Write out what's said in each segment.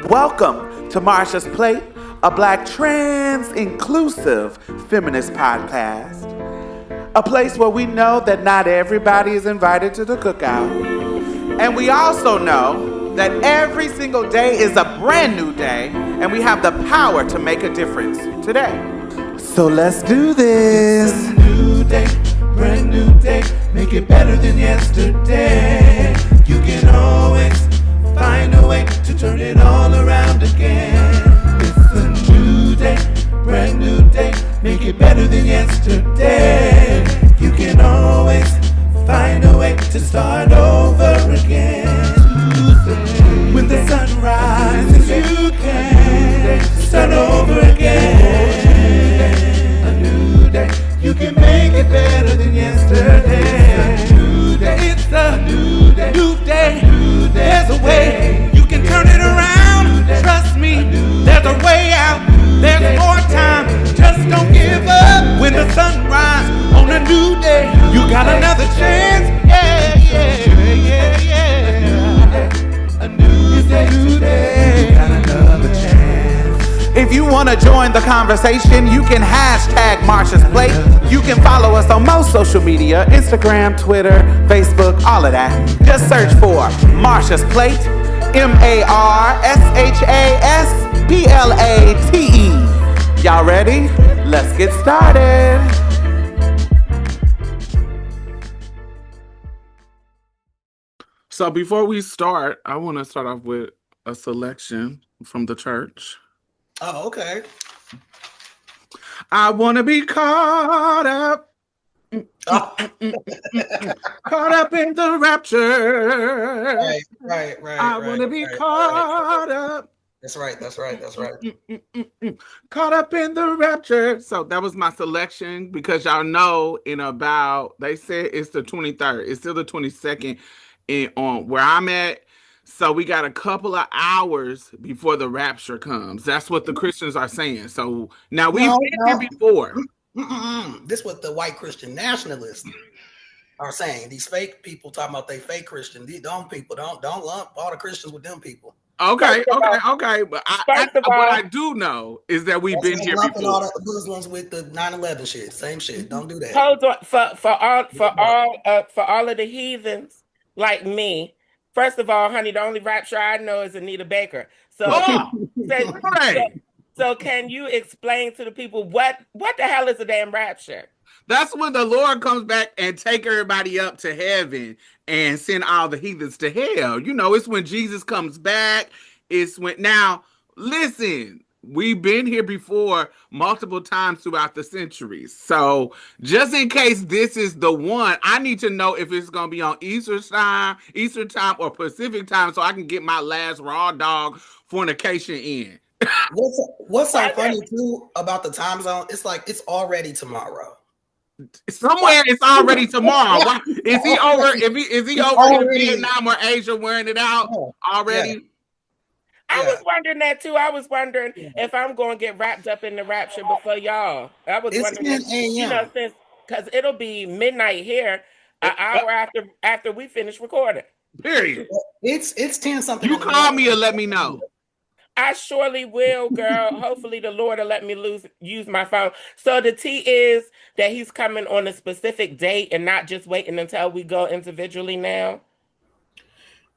Welcome to Marsha's Plate, a Black trans-inclusive feminist podcast. A place where we know that not everybody is invited to the cookout. And we also know that every single day is a brand new day, and we have the power to make a difference today. So let's do this. It's a new day, brand new day, make it better than yesterday. You can always find a way to turn it all around again. It's a new day, brand new day, make it better than yesterday. You can always find a way to start over again. When the sun rises, you can start over again. A new day, you can make it better than yesterday. It's a new day, it's a new day, new day. There's a way, you can turn it around. Trust me, there's a way out. There's more time, just don't give up. When the sun rises on a new day, you got another chance. Yeah, yeah, yeah, yeah. A new day, you got another chance. If you want to join the conversation, you can hashtag Marsha's Plate. You can follow us on most social media, Instagram, Twitter, Facebook, all of that. Just search for Marsha's Plate, MARSHASPLATE. Y'all ready? Let's get started. So before we start, I want to start off with a selection from the church. Oh, okay. I want to be caught up. Caught up in the rapture. Right. I want to be caught up. That's right. Caught up in the rapture. So that was my selection because y'all know they said it's the 23rd. It's still the 22nd on where I'm at. So we got a couple of hours before the rapture comes. That's what the Christians are saying. So now we've been here before. This is what the white Christian nationalists are saying. These fake people talking about they fake Christian. These dumb people don't lump all the Christians with them people. Okay. But what I do know is that we've been here before. All the Muslims with the 9/11 shit. Same shit. Don't do that. Hold on. For all of the heathens like me. First of all, honey, the only rapture I know is Anita Baker. So, so can you explain to the people what the hell is a damn rapture? That's when the Lord comes back and take everybody up to heaven and send all the heathens to hell. It's when Jesus comes back. It's when listen, we've been here before multiple times throughout the centuries. So just in case this is the one, I need to know if it's going to be on Eastern time or Pacific time so I can get my last raw dog fornication in. What's so funny too about the time zone? It's like it's already tomorrow. Somewhere it's already tomorrow. Why, is he over? Is he over in Vietnam or Asia wearing it out already? Yeah. I was wondering that too. I was wondering if I'm going to get wrapped up in the rapture before y'all. I was wondering, since because it'll be midnight here, an hour after we finish recording. Period. It's 10 something. You call me and let me know. I surely will, girl. Hopefully the Lord will let me use my phone. So the T is that he's coming on a specific date and not just waiting until we go individually now.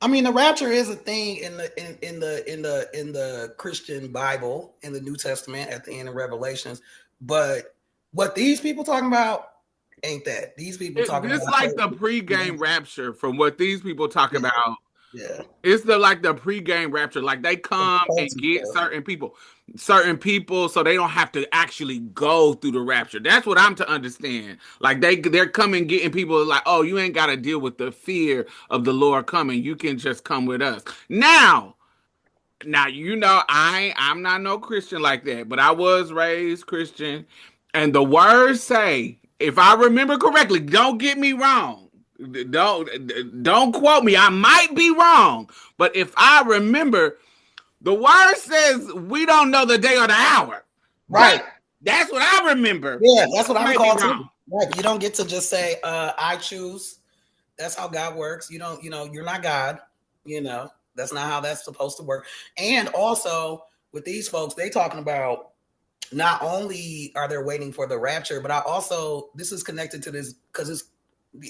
I mean, the rapture is a thing in the Christian Bible, in the New Testament, at the end of Revelations. But what these people talking about ain't that. These people talking about. It's like the pregame rapture from what these people talk about. Yeah, it's the pregame rapture. Like they come and get certain people, so they don't have to actually go through the rapture. That's what I'm to understand. Like they're coming getting people like, oh, you ain't got to deal with the fear of the Lord coming. You can just come with us. Now, I'm not no Christian like that, but I was raised Christian, and the words say, if I remember correctly, don't get me wrong. Don't quote me. I might be wrong, but if I remember, the word says we don't know the day or the hour. Right. That's what I remember. Yeah, that's what I'm called too. Right. You don't get to just say, I choose. That's how God works. You don't, you're not God, That's not how that's supposed to work. And also with these folks, they talking about not only are they waiting for the rapture, but I also, this is connected to this because it's,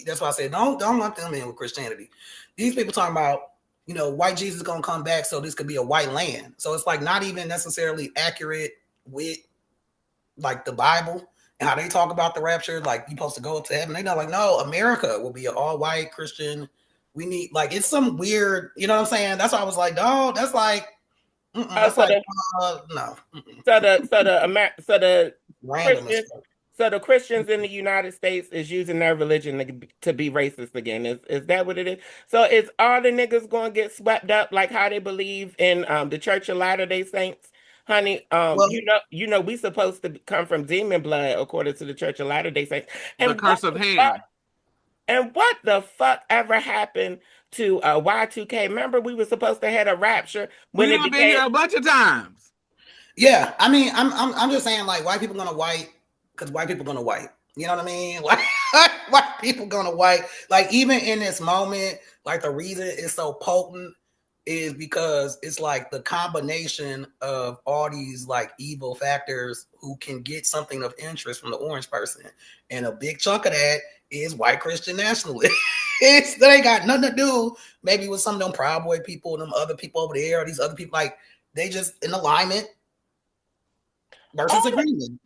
that's why I said don't lump them in with Christianity. These people talking about, you know, white Jesus is gonna come back, so this could be a white land. So it's like not even necessarily accurate with like the Bible and how they talk about the rapture. Like you supposed to go to heaven. They know like no, America will be an all white Christian. We need like it's some weird, you know what I'm saying? That's why I was like, no, that's like, that's like no. So the Christians, so the Christians in the United States is using their religion to be racist again. Is that what it is? So is all the niggas going to get swept up like how they believe in the Church of Latter-day Saints? Honey, well, you know, we supposed to come from demon blood according to the Church of Latter-day Saints. And the curse of Ham. And what the fuck ever happened to Y2K? Remember, we were supposed to have a rapture when we it became been here a bunch of times. Yeah, I mean, I'm just saying, like, white people gonna white because white people gonna white. You know what I mean? Like, white people gonna white. Like, even in this moment, like the reason it's so potent is because it's like the combination of all these like evil factors who can get something of interest from the orange person, and a big chunk of that is white Christian nationalists. That ain't got nothing to do maybe with some of them Proud Boy people, them other people over there, or these other people. Like they just in alignment versus agreement.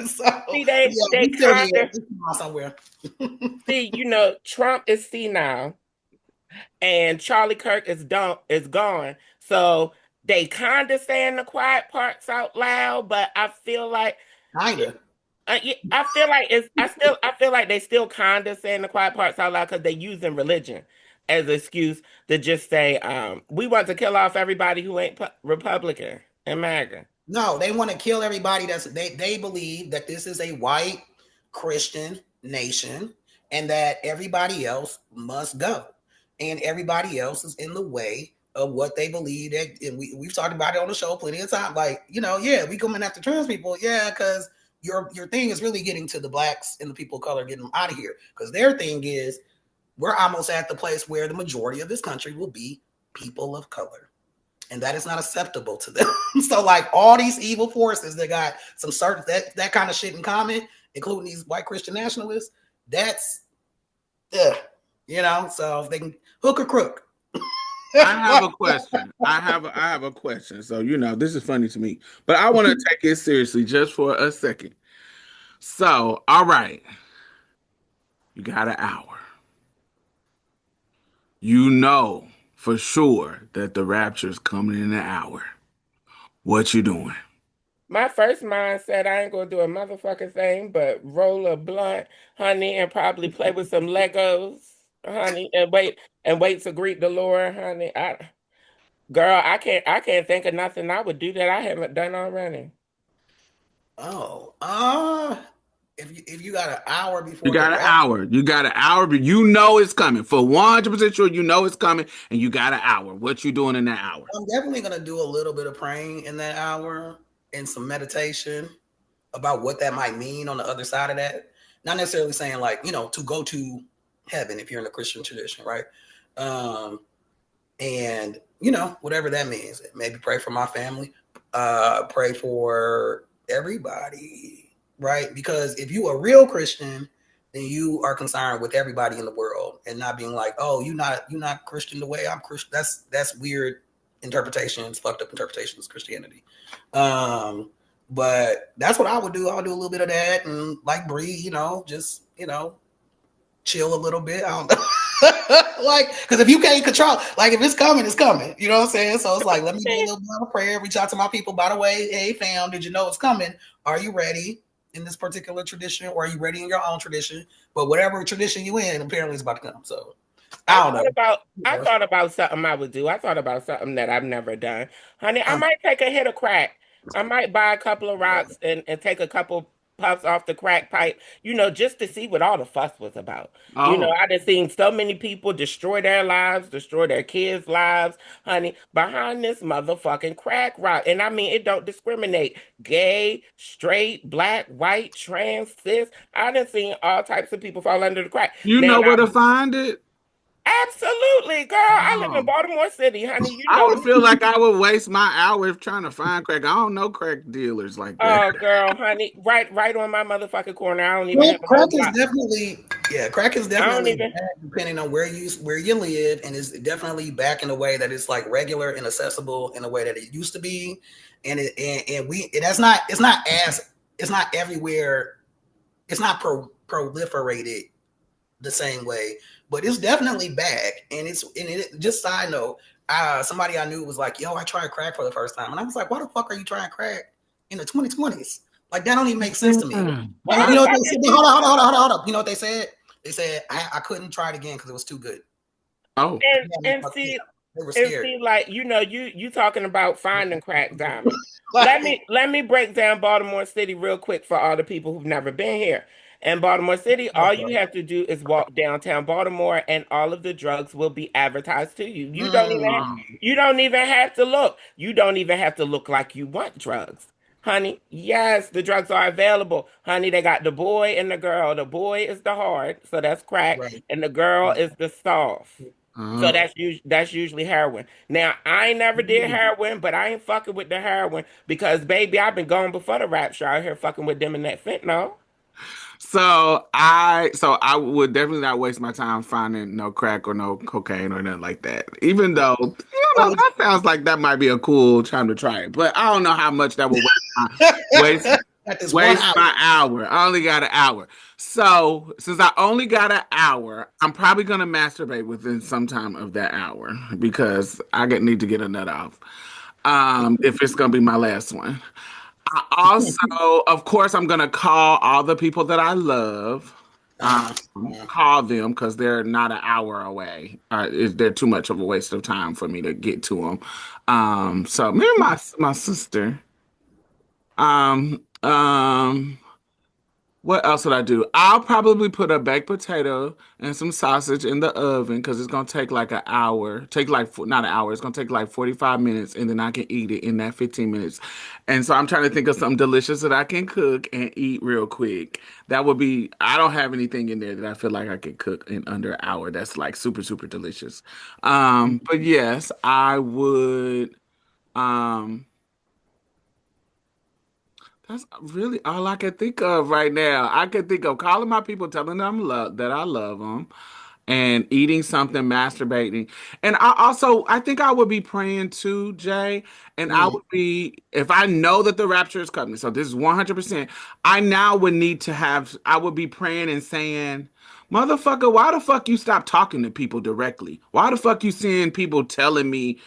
So, see, they kind of somewhere. see, you know, Trump is senile, and Charlie Kirk is gone. So they kind of saying the quiet parts out loud, but I feel like kinda. I feel like they still kind of saying the quiet parts out loud because they using religion as an excuse to just say, we want to kill off everybody who ain't Republican and MAGA. No, they want to kill everybody they believe that this is a white Christian nation and that everybody else must go. And everybody else is in the way of what they believe that, and we've talked about it on the show plenty of times. Like, you know, yeah, we coming after trans people, yeah, because your thing is really getting to the blacks and the people of color, getting them out of here. Because their thing is we're almost at the place where the majority of this country will be people of color. And that is not acceptable to them. So like all these evil forces that got some certain that kind of shit in common, including these white Christian nationalists, that's you know, so if they can hook or crook. I have a question. I have a question. So, you know, this is funny to me, but I want to take it seriously just for a second. So, all right. You got an hour. You know for sure that the rapture is coming in an hour. What you doing? My first mind said I ain't gonna do a motherfucking thing but roll a blunt, honey, and probably play with some Legos, honey, and wait to greet the Lord, honey. Girl, I can't think of nothing I would do that I haven't done already. If you got an hour before you got an hour, but you know it's coming. For 100% sure, you know it's coming, and you got an hour. What you doing in that hour? I'm definitely gonna do a little bit of praying in that hour and some meditation about what that might mean on the other side of that. Not necessarily saying like, you know, to go to heaven if you're in the Christian tradition, right? And you know, whatever that means. Maybe pray for my family, pray for everybody, right? Because if you a real Christian, then you are concerned with everybody in the world and not being like, oh, you're not Christian the way I'm Christian. That's weird interpretations, fucked up interpretations of Christianity. But that's what I would do. I'll do a little bit of that and like breathe, you know, just, you know, chill a little bit. I don't know. Like, because if you can't control, like if it's coming, it's coming. You know what I'm saying? So it's like, let me do a little bit of prayer, reach out to my people. By the way, hey fam, did you know it's coming? Are you ready in this particular tradition, or are you ready in your own tradition? But whatever tradition you in, apparently it's about to come. So I don't know. I thought about something I would do. I thought about something that I've never done. Honey, I might take a hit of crack. I might buy a couple of rocks and take a couple puffs off the crack pipe, you know, just to see what all the fuss was about. Oh. You know, I done seen so many people destroy their lives, destroy their kids' lives, honey, behind this motherfucking crack rock. And I mean, it don't discriminate. Gay, straight, black, white, trans, cis. I done seen all types of people fall under the crack. You know where to find it? Absolutely, girl. I live in Baltimore City, honey. You I know. would feel like I would waste my hours trying to find crack. I don't know crack dealers like that. Oh, girl, honey, right on my motherfucking corner. I don't even have a Crack whole is block. definitely, crack is I don't definitely even. bad depending on where you live, and it's definitely back in a way that it's like regular and accessible in a way that it used to be, and that's not it's not everywhere, it's not proliferated the same way, but it's definitely back, and just side note, somebody I knew was like, yo, I tried crack for the first time, and I was like, why the fuck are you trying crack in the 2020s? Like, that don't even make sense to me. Well, You know what they said? Hold up. You know what they said? They said I couldn't try it again because it was too good. Oh, and see, they were scared. like, you talking about finding crack, Diamond. Let me break down Baltimore City real quick for all the people who've never been here. In Baltimore City, all you have to do is walk downtown Baltimore, and all of the drugs will be advertised to you. You don't even have to look. You don't even have to look like you want drugs. Honey, yes, the drugs are available. Honey, they got the boy and the girl. The boy is the hard, so that's crack, Right. and the girl is the soft. So that's usually heroin. Now, I never did heroin, but I ain't fucking with the heroin because, baby, I've been gone before the rapture out here fucking with them in that fentanyl. So I would definitely not waste my time finding no crack or no cocaine or nothing like that. Even though, that sounds like that might be a cool time to try it. But I don't know how much that will waste my hour. I only got an hour. So since I only got an hour, I'm probably gonna masturbate within some time of that hour because need to get a nut off. If it's gonna be my last one. I also, of course, I'm gonna call all the people that I love. Call them because they're not an hour away. They're too much of a waste of time for me to get to them. So maybe my sister. Um, um, what else would I do? I'll probably put a baked potato and some sausage in the oven because it's gonna take like an hour. Not an hour. It's gonna take like 45 minutes, and then I can eat it in that 15 minutes. And so I'm trying to think of something delicious that I can cook and eat real quick. That would be. I don't have anything in there that I feel like I could cook in under an hour. That's like super super delicious. But yes, I would. Um, That's really all I can think of right now. I can think of calling my people, telling them that I love them, and eating something, masturbating. And I think I would be praying too, Jay. And I would be, if I know that the rapture is coming, so this is 100%, I now would need to I would be praying and saying, motherfucker, why the fuck you stop talking to people directly? Why the fuck you seeing people telling me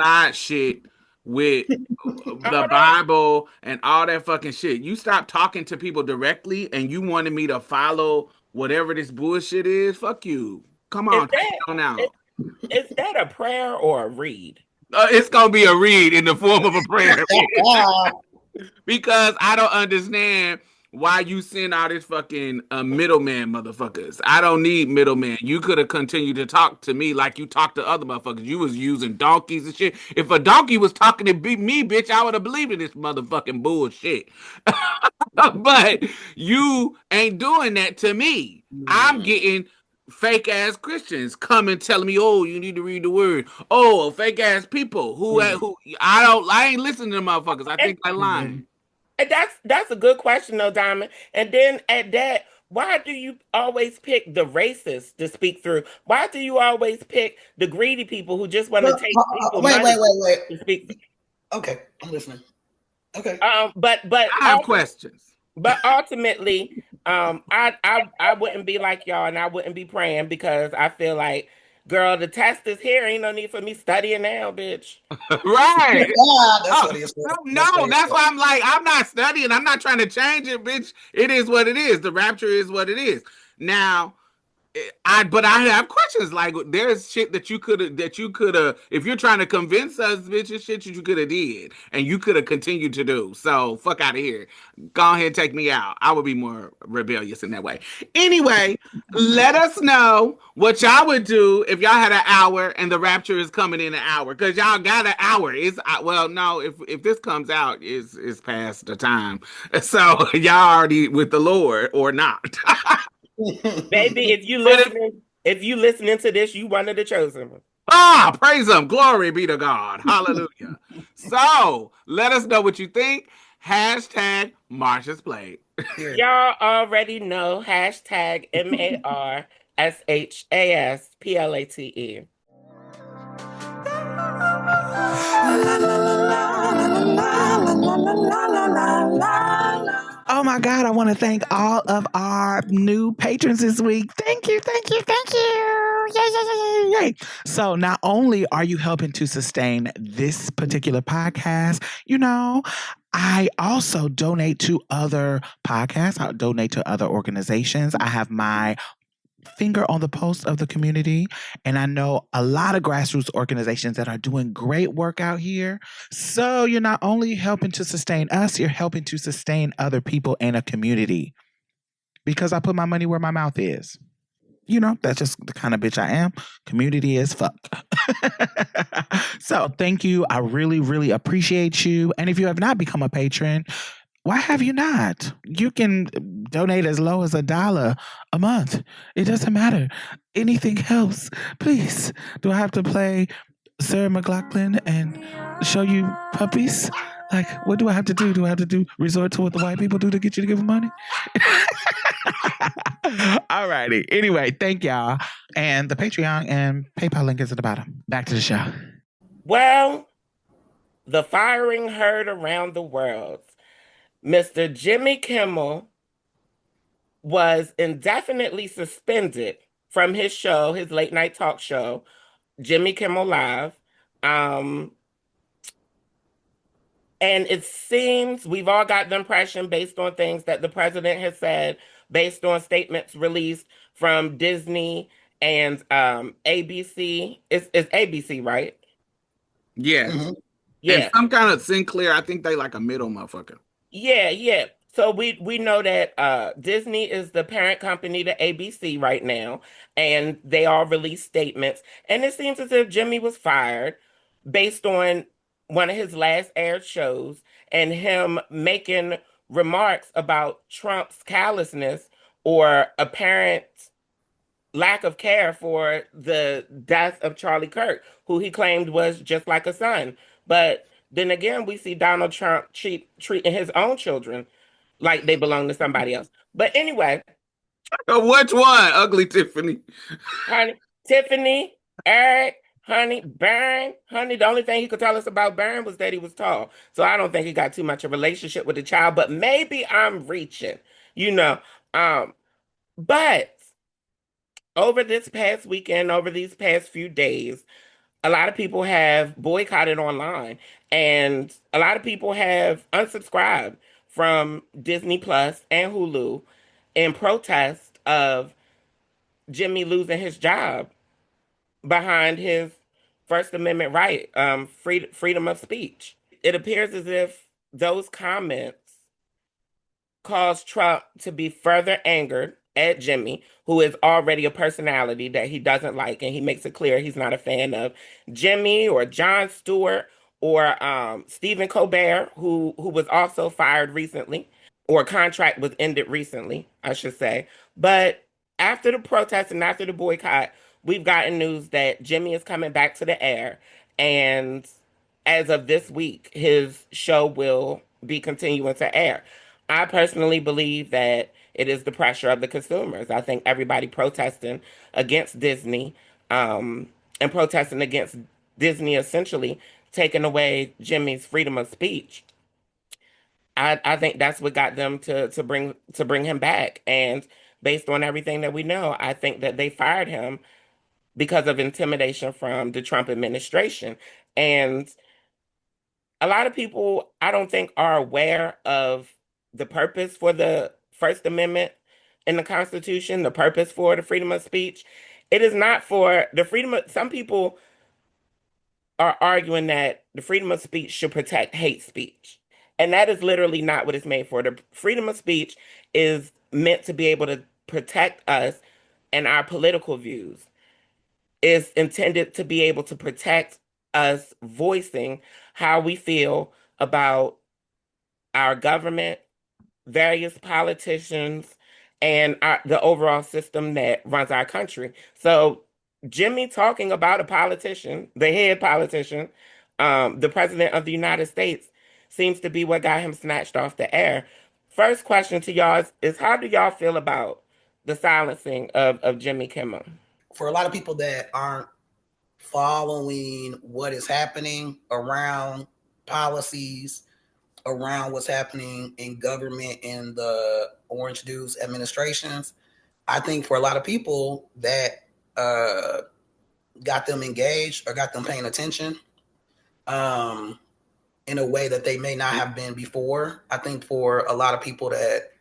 side shit with the Bible and all that fucking shit? You stop talking to people directly and you wanted me to follow whatever this bullshit is. Fuck you. Come on, take it on out. Is that a prayer or a read? It's gonna be a read in the form of a prayer. Because I don't understand why you send all this fucking middleman motherfuckers. I don't need middleman. You could have continued to talk to me like you talked to other motherfuckers. You was using donkeys and shit. If a donkey was talking to me, bitch, I would have believed in this motherfucking bullshit. But you ain't doing that to me. I'm getting fake ass Christians coming telling me, oh, you need to read the word. Oh, fake ass people who I ain't listening to motherfuckers. I think they're lying. And that's a good question though, Diamond. And then at that, why do you always pick the racists to speak through? Why do you always pick the greedy people who just want to take people money to speak through? Okay, I'm listening. Okay. But I have questions. But ultimately, I wouldn't be like y'all, and I wouldn't be praying because I feel like, girl, the test is here. Ain't no need for me studying now, bitch. Right. No, that's why I'm like, I'm not studying. I'm not trying to change it, bitch. It is what it is. The rapture is what it is. Now, but I have questions. Like, there's shit that you could have, if you're trying to convince us, bitch, it's shit that you could have did and you could have continued to do. So fuck out of here. Go ahead and take me out. I would be more rebellious in that way. Anyway, let us know what y'all would do if y'all had an hour and the rapture is coming in an hour. Cause y'all got an hour. No, if this comes out, it's past the time. So y'all already with the Lord or not. Baby, if you listening to this, you one of the chosen ones. Ah, praise him. Glory be to God. Hallelujah. So let us know what you think. Hashtag Marsha's Plate. Y'all already know hashtag MARSHASPLATE. Oh my God, I want to thank all of our new patrons this week. Thank you, thank you, thank you. Yay, yay, yay, yay, yay. So not only are you helping to sustain this particular podcast, I also donate to other podcasts. I donate to other organizations. I have my finger on the pulse of the community. And I know a lot of grassroots organizations that are doing great work out here. So you're not only helping to sustain us, you're helping to sustain other people in a community. Because I put my money where my mouth is. That's just the kind of bitch I am. Community as fuck. So thank you. I really, really appreciate you. And if you have not become a patron, why have you not? You can donate as low as $1 a month. It doesn't matter. Anything else, please. Do I have to play Sarah McLachlan and show you puppies? Like, what do I have to do? Do I have to resort to what the white people do to get you to give them money? All righty. Anyway, thank y'all. And the Patreon and PayPal link is at the bottom. Back to the show. Well, the firing heard around the world. Mr. Jimmy Kimmel was indefinitely suspended from his show, his late night talk show, Jimmy Kimmel Live. And it seems we've all got the impression, based on things that the president has said, based on statements released from Disney and ABC. It's ABC, right? Yes. Mm-hmm. Yeah. And some kind of Sinclair. I think they like a middle motherfucker. Yeah. So we know that Disney is the parent company to ABC right now, and they all released statements. And it seems as if Jimmy was fired based on one of his last aired shows and him making remarks about Trump's callousness or apparent lack of care for the death of Charlie Kirk, who he claimed was just like a son. But then again, we see Donald Trump treating his own children like they belong to somebody else. But anyway. Which one? Ugly Tiffany. Honey, Tiffany, Eric, honey, Baron. Honey, the only thing he could tell us about Baron was that he was tall. So I don't think he got too much of a relationship with the child, but maybe I'm reaching, But over this past weekend, over these past few days, a lot of people have boycotted online, and a lot of people have unsubscribed from Disney Plus and Hulu in protest of Jimmy losing his job behind his First Amendment right, freedom of speech. It appears as if those comments caused Trump to be further angered at Jimmy, who is already a personality that he doesn't like, and he makes it clear he's not a fan of Jimmy or Jon Stewart or Stephen Colbert, who was also fired recently, or contract was ended recently, I should say. But after the protest and after the boycott, we've gotten news that Jimmy is coming back to the air, and as of this week, his show will be continuing to air. I personally believe that it is the pressure of the consumers. I think everybody protesting against Disney and protesting against Disney essentially taking away Jimmy's freedom of speech. I think that's what got them to bring him back. And based on everything that we know, I think that they fired him because of intimidation from the Trump administration. And a lot of people, I don't think, are aware of the purpose for the First Amendment in the Constitution, the purpose for the freedom of speech. It is not for the freedom of, some people are arguing that the freedom of speech should protect hate speech. And that is literally not what it's made for. The freedom of speech is meant to be able to protect us and our political views. Is intended to be able to protect us voicing how we feel about our government, various politicians, and the overall system that runs our country. So Jimmy talking about a politician, the head politician, the president of the United States, seems to be what got him snatched off the air. First question to y'all is how do y'all feel about the silencing of Jimmy Kimmel? For a lot of people that aren't following what is happening around policies, around what's happening in government in the Orange Juice administrations, I think for a lot of people that got them engaged or got them paying attention in a way that they may not have been before. I think for a lot of people that,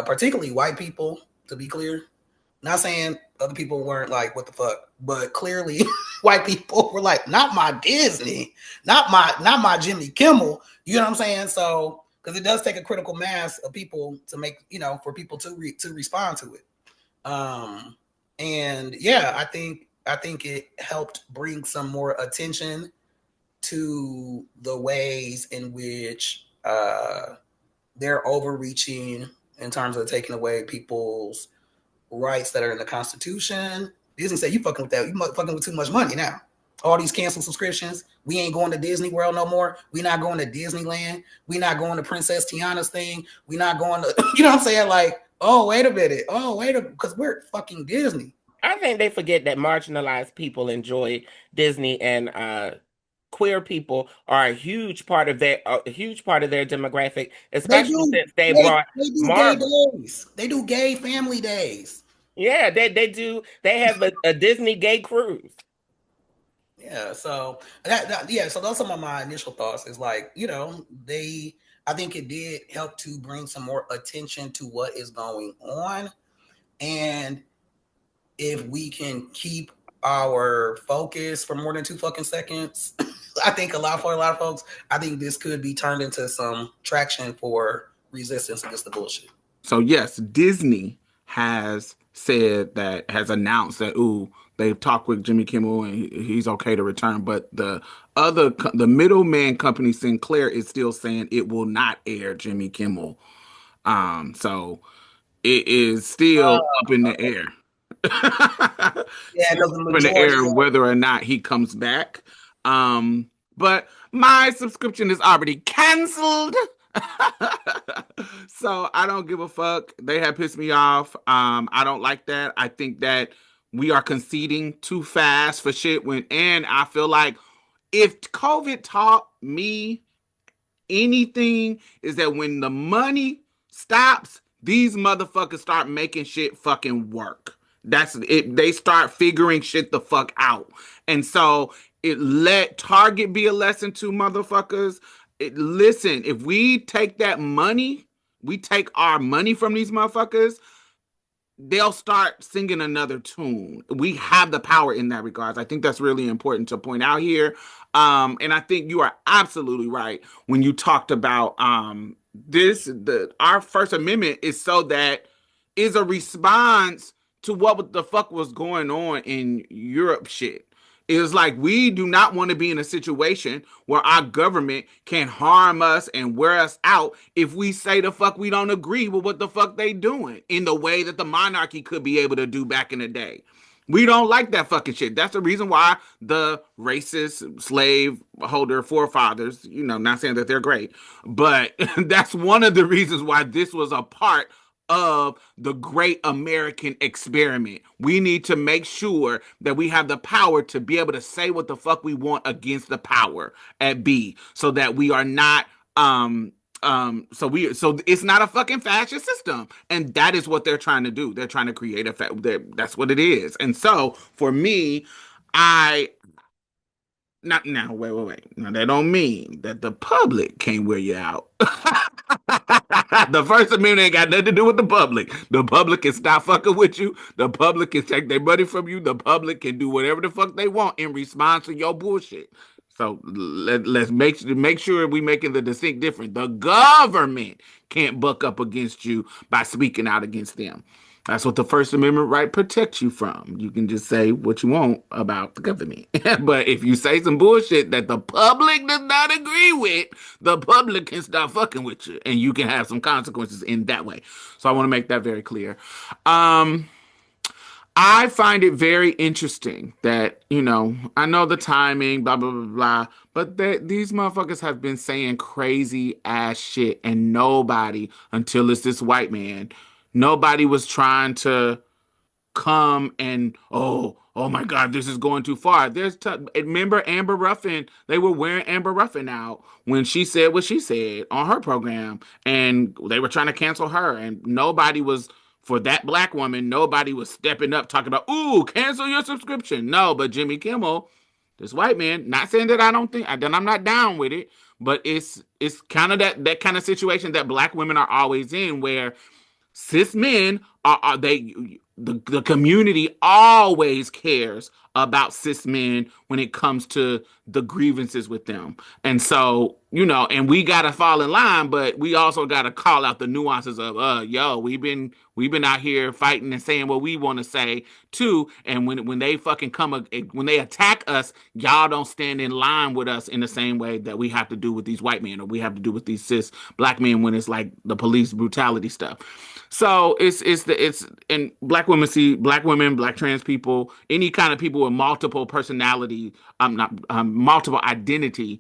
particularly white people, to be clear, not saying other people weren't like, what the fuck, but clearly white people were like, not my Disney, not my Jimmy Kimmel. You know what I'm saying? So, because it does take a critical mass of people to make, for people to respond to it. And yeah, I think it helped bring some more attention to the ways in which they're overreaching in terms of taking away people's rights that are in the Constitution. Disney said, you fucking with that. You fucking with too much money now. All these canceled subscriptions. We ain't going to Disney World no more. We not going to Disneyland. We not going to Princess Tiana's thing. We not going to, you know what I'm saying? Like, oh, wait a minute. Because we're fucking Disney. I think they forget that marginalized people enjoy Disney, and queer people are a huge part of their demographic, especially since they brought Marvel. Gay days. They do gay family days. Yeah, they do. They have a Disney gay cruise. Yeah, so so those are some of my initial thoughts. Is like, I think it did help to bring some more attention to what is going on, and if we can keep our focus for more than 2 fucking seconds, I think for a lot of folks, I think this could be turned into some traction for resistance against the bullshit. So yes, Disney has announced that they've talked with Jimmy Kimmel and he's okay to return, but the middleman company Sinclair is still saying it will not air Jimmy Kimmel. So it is still up in the air. Yeah, in the air whether or not he comes back. But my subscription is already canceled. So I don't give a fuck. They have pissed me off. I don't like that. I think that we are conceding too fast for shit and I feel like if COVID taught me anything is that when the money stops, these motherfuckers start making shit fucking work. That's it. They start figuring shit the fuck out. And so it let Target be a lesson to motherfuckers. Listen, if we take that money, we take our money from these motherfuckers, they'll start singing another tune. We have the power in that regards. I think that's really important to point out here. And I think you are absolutely right when you talked about our First Amendment is a response to what the fuck was going on in Europe shit. It's like we do not want to be in a situation where our government can harm us and wear us out if we say the fuck we don't agree with what the fuck they doing in the way that the monarchy could be able to do back in the day. We don't like that fucking shit. That's the reason why the racist slave holder forefathers, not saying that they're great, but that's one of the reasons why this was a part of the great American experiment. We need to make sure that we have the power to be able to say what the fuck we want against the power at B, so that we are not so it's not a fucking fascist system, and that is what they're trying to do. They're trying to create that's what it is. And so for me, wait. Now that don't mean that the public can't wear you out. The First Amendment ain't got nothing to do with the public. The public can stop fucking with you. The public can take their money from you. The public can do whatever the fuck they want in response to your bullshit. So let's make sure we making the distinct difference. The government can't buck up against you by speaking out against them. That's what the First Amendment right protects you from. You can just say what you want about the government. But if you say some bullshit that the public does not agree with, the public can start fucking with you and you can have some consequences in that way. So I want to make that very clear. Um, I find it very interesting that, I know the timing, blah, blah, blah, blah, but these motherfuckers have been saying crazy ass shit, and nobody, until it's this white man, nobody was trying to come and, oh my God, this is going too far. Remember Amber Ruffin, they were wearing Amber Ruffin out when she said what she said on her program, and they were trying to cancel her, and nobody was, for that black woman, nobody was stepping up talking about, ooh, cancel your subscription. No, but Jimmy Kimmel, this white man, not saying that I don't think, that I'm not down with it, but it's kind of that kind of situation that black women are always in, where cis men are they the community always cares about cis men when it comes to the grievances with them. And so, and we gotta fall in line, but we also gotta call out the nuances of we've been out here fighting and saying what we want to say too. And when they fucking when they attack us, y'all don't stand in line with us in the same way that we have to do with these white men, or we have to do with these cis black men when it's like the police brutality stuff. So it's and black women, black trans people, any kind of people with multiple personality, not multiple identity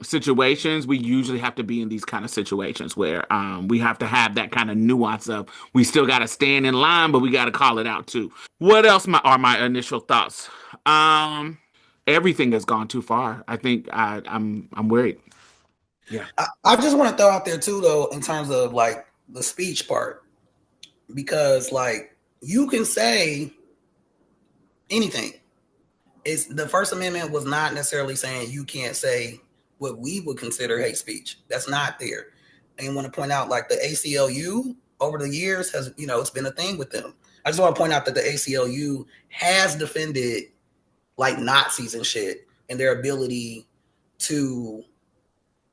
situations. We usually have to be in these kind of situations where we have to have that kind of nuance of, we still got to stand in line, but we got to call it out too. What else are my initial thoughts? Everything has gone too far. I think I'm worried. Yeah. I just want to throw out there too, though, in terms of like the speech part, because like you can say anything. It's the First Amendment was not necessarily saying you can't say what we would consider hate speech. That's not there. And I want to point out, like, the ACLU over the years has, it's been a thing with them. I just want to point out that the ACLU has defended like Nazis and shit, and their ability to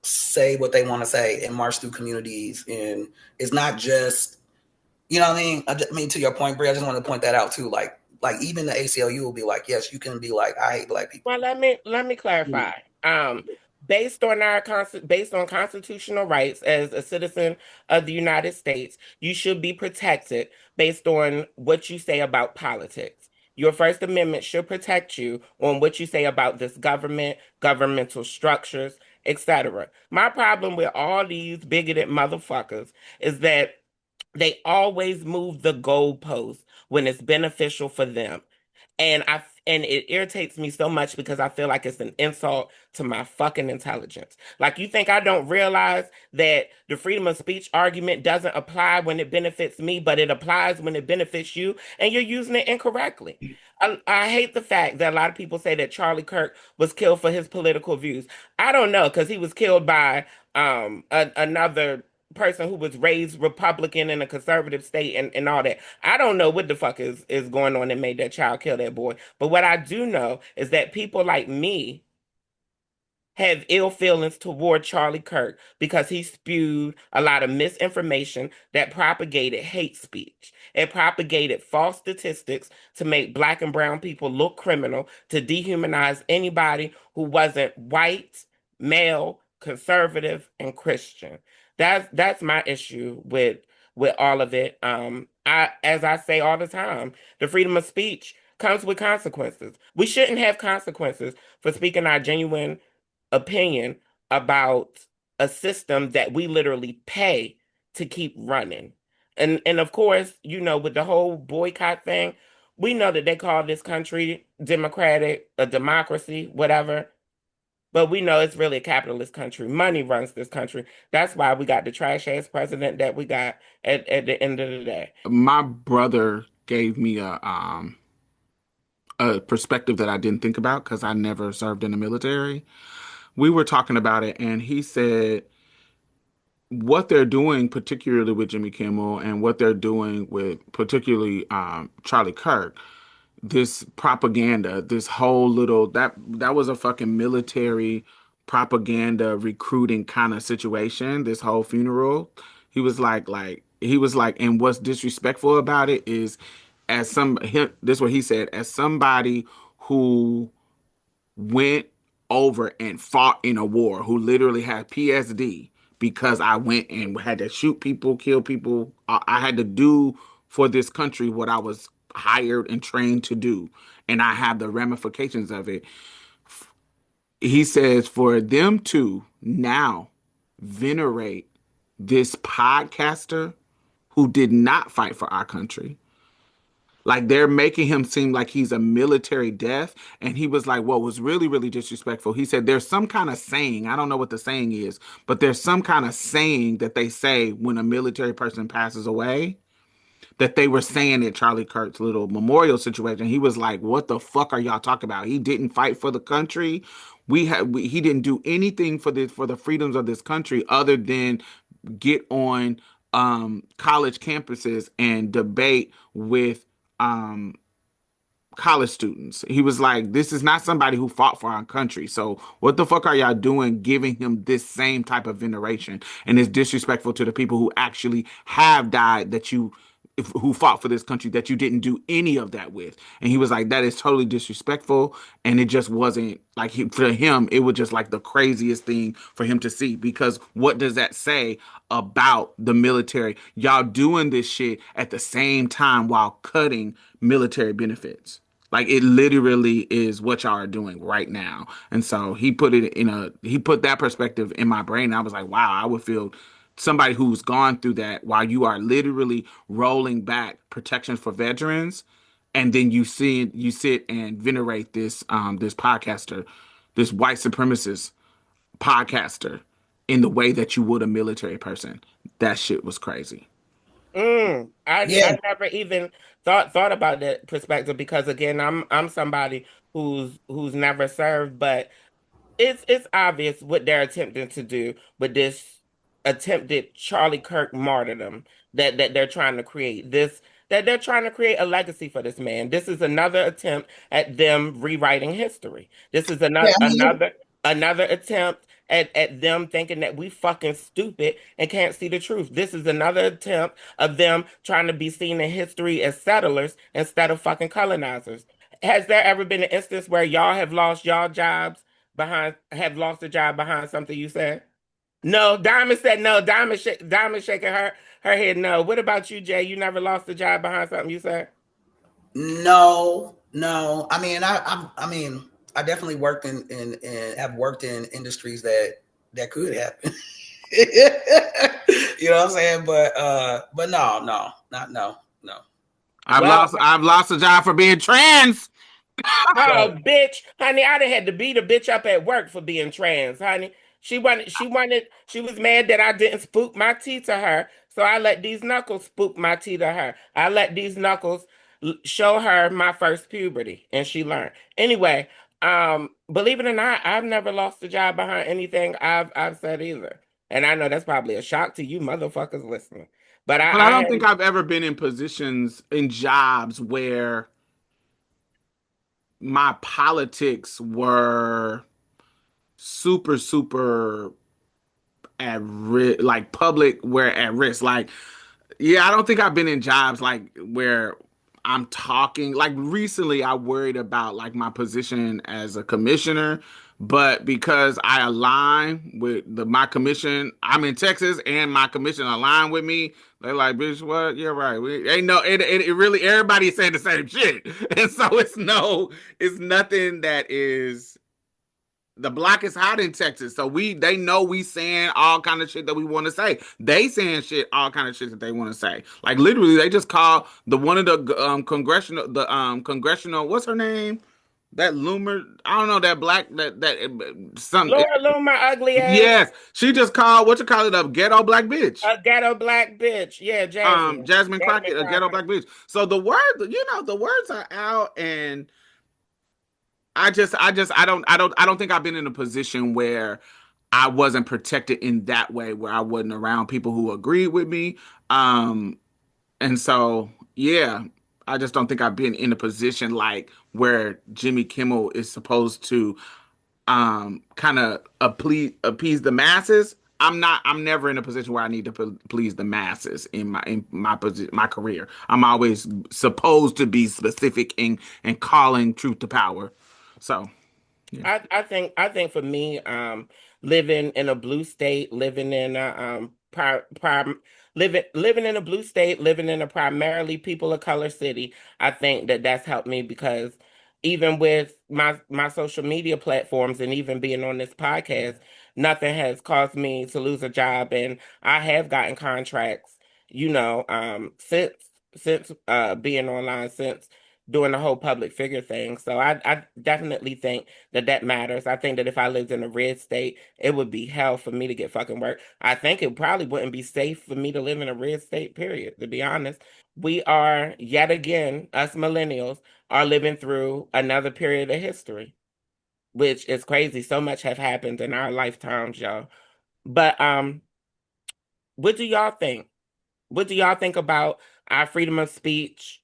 say what they want to say and march through communities. And it's not just, you know what I mean? I mean, to your point, Brie, I just want to point that out too. Like even the ACLU will be like, yes, you can be like, I hate black people. Well, let me clarify. Based on constitutional rights as a citizen of the United States, you should be protected based on what you say about politics. Your First Amendment should protect you on what you say about this government, governmental structures, etc. My problem with all these bigoted motherfuckers is that they always move the goalposts when it's beneficial for them. And it irritates me so much because I feel like it's an insult to my fucking intelligence. Like, you think I don't realize that the freedom of speech argument doesn't apply when it benefits me, but it applies when it benefits you, and you're using it incorrectly. I hate the fact that a lot of people say that Charlie Kirk was killed for his political views. I don't know, because he was killed by another person who was raised Republican in a conservative state and all that. I don't know what the fuck is going on that made that child kill that boy. But what I do know is that people like me have ill feelings toward Charlie Kirk because he spewed a lot of misinformation that propagated hate speech. It propagated false statistics to make black and brown people look criminal, to dehumanize anybody who wasn't white, male, conservative, and Christian. That's my issue with all of it. As I say all the time, the freedom of speech comes with consequences. We shouldn't have consequences for speaking our genuine opinion about a system that we literally pay to keep running. And of course, with the whole boycott thing, we know that they call this country democratic, a democracy, whatever. But we know it's really a capitalist country. Money runs this country. That's why we got the trash ass president that we got at the end of the day. My brother gave me a perspective that I didn't think about because I never served in the military. We were talking about it, and he said what they're doing, particularly with Jimmy Kimmel, and what they're doing with particularly Charlie Kirk, this propaganda, this whole little that was a fucking military propaganda recruiting kind of situation. This whole funeral, he was like he was like, and what's disrespectful about it is, this is what he said, as somebody who went over and fought in a war, who literally had PSD because I went and had to shoot people, kill people. I had to do for this country what I was hired and trained to do, and I have the ramifications of it. He says for them to now venerate this podcaster who did not fight for our country. Like they're making him seem like he's a military death. And he was like, what was really, really disrespectful. He said, there's some kind of saying, I don't know what the saying is, but there's some kind of saying that they say when a military person passes away, that they were saying at Charlie Kirk's little memorial situation. He was like, what the fuck are y'all talking about? He didn't fight for the country. He didn't do anything for the freedoms of this country other than get on college campuses and debate with um, college students. He was like, this is not somebody who fought for our country. So what the fuck are y'all doing giving him this same type of veneration? And it's disrespectful to the people who actually have died who fought for this country that you didn't do any of that with. And he was like, that is totally disrespectful. And it just wasn't like for him, it was just like the craziest thing for him to see, because what does that say about the military? Y'all doing this shit at the same time while cutting military benefits. Like it literally is what y'all are doing right now. And so he put that perspective in my brain. And I was like, wow, I would feel somebody who's gone through that while you are literally rolling back protections for veterans, and then you sit and venerate this podcaster, this white supremacist podcaster in the way that you would a military person. That shit was crazy. I never even thought about that perspective, because again, I'm somebody who's never served, but it's obvious what they're attempting to do with this attempted Charlie Kirk martyrdom that they're trying to create. That they're trying to create a legacy for this man. This is another attempt at them rewriting history. This is another attempt at them thinking that we fucking stupid and can't see the truth. This is another attempt of them trying to be seen in history as settlers instead of fucking colonizers. Has there ever been an instance where y'all have lost y'all jobs have lost a job behind something you said? No, Diamond said no. Diamond shaking her head no. What about you, Jay? You never lost a job behind something you said? No. I mean, I definitely worked in have worked in industries that could happen. You know what I'm saying? But no. I've lost a job for being trans. Oh, bitch, honey, I done had to beat a bitch up at work for being trans, honey. She was mad that I didn't spook my tea to her. So I let these knuckles spook my tea to her. I let these knuckles show her my first puberty, and she learned. Anyway, believe it or not, I've never lost a job behind anything I've said either. And I know that's probably a shock to you motherfuckers listening. But I don't think I've ever been in jobs where my politics were super, super at risk, like public, where at risk. Like, yeah, I don't think I've been in jobs like where I'm talking. Like recently, I worried about like my position as a commissioner, but because I align with my commission, I'm in Texas, and my commission align with me. They're like, bitch, what? You're right. We ain't no. It really everybody's saying the same shit, and so it's nothing that is. The block is hot in Texas, so they know we saying all kind of shit that we want to say. They saying all kind of shit that they want to say. Like literally, they just called one of the congressional. What's her name? That Loomer. I don't know that black some. Laura Loomer, ugly ass. Yes, she just called what you call it a ghetto black bitch. A ghetto black bitch. Yeah, Jasmine Crockett, a ghetto black bitch. So the words are out, and I don't think I've been in a position where I wasn't protected in that way, where I wasn't around people who agreed with me. And so, yeah, I just don't think I've been in a position like where Jimmy Kimmel is supposed to kind of appease the masses. I'm never in a position where I need to please the masses in my position, my career. I'm always supposed to be specific and calling truth to power. So, yeah. I think for me, living in a blue state, living in a living in a blue state, living in a primarily people of color city, I think that that's helped me because even with my social media platforms and even being on this podcast, nothing has caused me to lose a job, and I have gotten contracts, since being online, since doing the whole public figure thing. So I definitely think that that matters. I think that if I lived in a red state, it would be hell for me to get fucking work. I think it probably wouldn't be safe for me to live in a red state, period, to be honest. We are, yet again, us millennials are living through another period of history, which is crazy. So much have happened in our lifetimes, y'all. But what do y'all think? What do y'all think about our freedom of speech?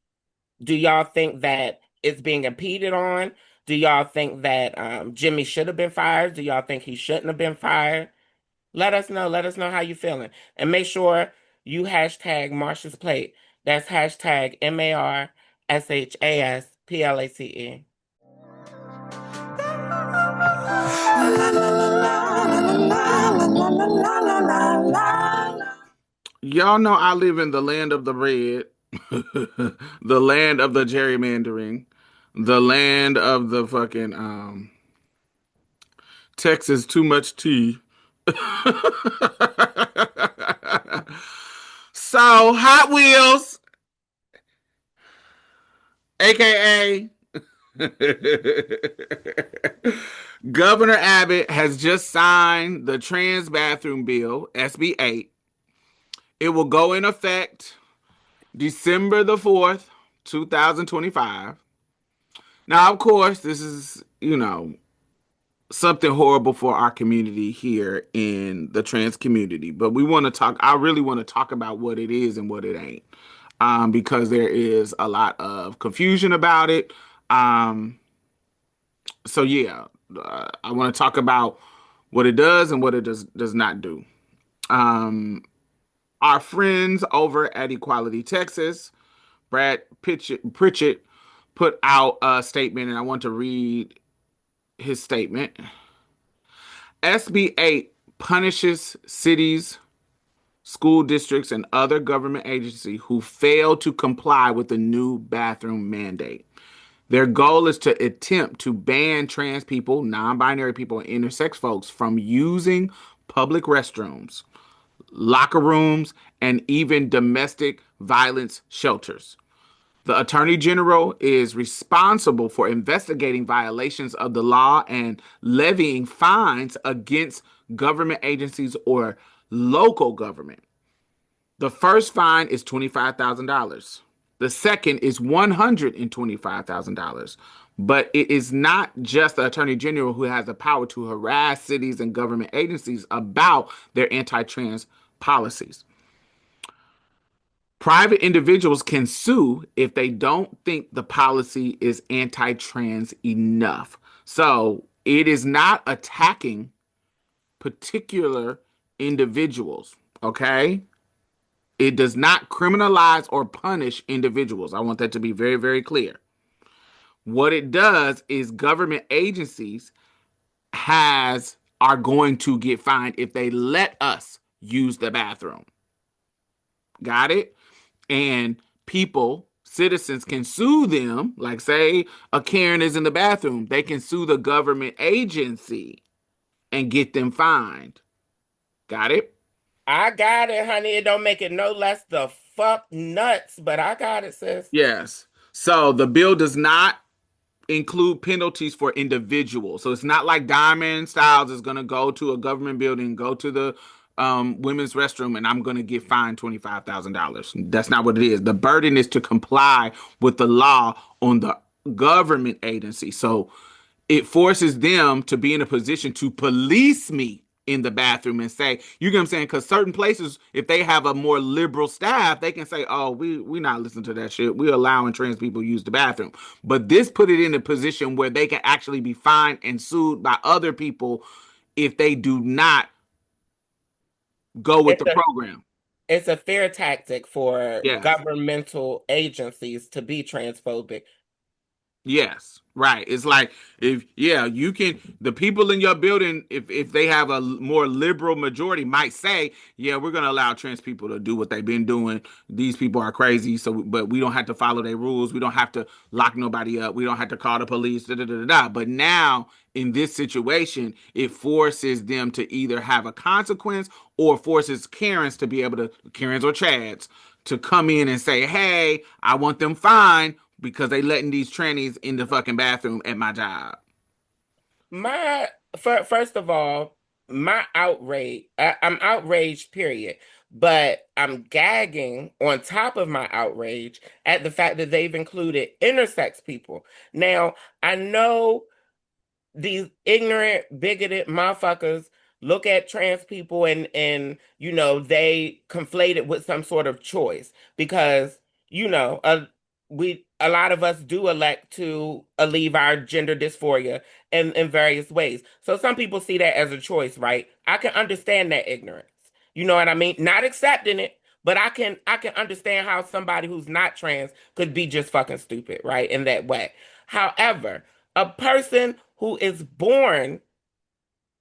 Do y'all think that it's being impeded on? Do y'all think that Jimmy should have been fired? Do y'all think he shouldn't have been fired? Let us know. Let us know how you feeling. And make sure you hashtag Marsha's Plate. That's hashtag MARSHASPLACE. Y'all know I live in the land of the red, the land of the gerrymandering, the land of the fucking Texas too much tea. So Hot Wheels, aka Governor Abbott has just signed the trans bathroom bill, SB 8. It will go in effect December the 4th, 2025. Now, of course, this is, something horrible for our community here in the trans community. But I really want to talk about what it is and what it ain't. Because there is a lot of confusion about it. So yeah, I want to talk about what it does and what it does not do. Our friends over at Equality Texas, Brad Pritchett, put out a statement, and I want to read his statement. SB 8 punishes cities, school districts, and other government agencies who fail to comply with the new bathroom mandate. Their goal is to attempt to ban trans people, non-binary people, and intersex folks from using public restrooms, locker rooms, and even domestic violence shelters. The Attorney General is responsible for investigating violations of the law and levying fines against government agencies or local government. The first fine is $25,000. The second is $125,000. But it is not just the Attorney General who has the power to harass cities and government agencies about their anti-trans policies. Private individuals can sue if they don't think the policy is anti-trans enough. So it is not attacking particular individuals, okay? It does not criminalize or punish individuals. I want that to be very, very clear. What it does is government agencies are going to get fined if they let us use the bathroom. Got it? And citizens can sue them, like say a Karen is in the bathroom, they can sue the government agency and get them fined. Got it? I got it, honey. It don't make it no less the fuck nuts, but I got it, sis. Yes. So the bill does not include penalties for individuals. So it's not like Diamond Stylz is going to go to a government building, go to the women's restroom, and I'm going to get fined $25,000. That's not what it is. The burden is to comply with the law on the government agency. So it forces them to be in a position to police me in the bathroom and say, you get what I'm saying? Because certain places, if they have a more liberal staff, they can say, oh, we not listening to that shit. We're allowing trans people use the bathroom. But this put it in a position where they can actually be fined and sued by other people if they do not go with It's the a program. it's a fair tactic for Yes. governmental agencies to be transphobic. Yes, right. It's like if you can the people in your building if they have a more liberal majority might say, yeah, we're going to allow trans people to do what they've been doing. These people are crazy, so but we don't have to follow their rules. We don't have to lock nobody up. We don't have to call the police. Da, da, da, da, da. But now in this situation, it forces them to either have a consequence or forces Karens to be able to Karens or Chads to come in and say, hey, I want them fined because they letting these trannies in the fucking bathroom at my job. My first of all, my outrage, I'm outraged, period. But I'm gagging on top of my outrage at the fact that they've included intersex people. Now, I know these ignorant, bigoted motherfuckers look at trans people and they conflate it with some sort of choice because you know a lot of us do elect to alleviate our gender dysphoria in various ways. So some people see that as a choice, right? I can understand that ignorance. You know what I mean? Not accepting it, but I can understand how somebody who's not trans could be just fucking stupid, right? In that way. However, a person who is born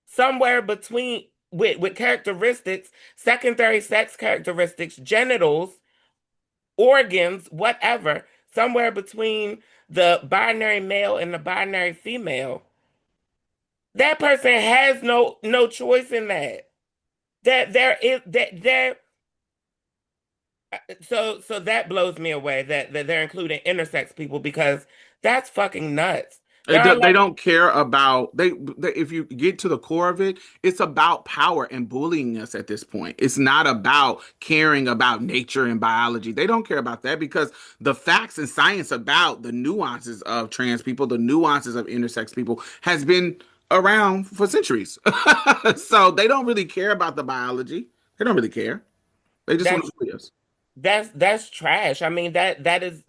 somewhere between with characteristics, secondary sex characteristics, genitals, organs, whatever, somewhere between the binary male and the binary female, that person has no choice in that. That there is that there so that blows me away that they're including intersex people because that's fucking nuts. There are They like don't care about they. If you get to the core of it, it's about power and bullying us at this point. It's not about caring about nature and biology. They don't care about that because the facts and science about the nuances of trans people, the nuances of intersex people, has been around for centuries. So they don't really care about the biology. They don't really care. They just want that's to bully us. that's trash. I mean that is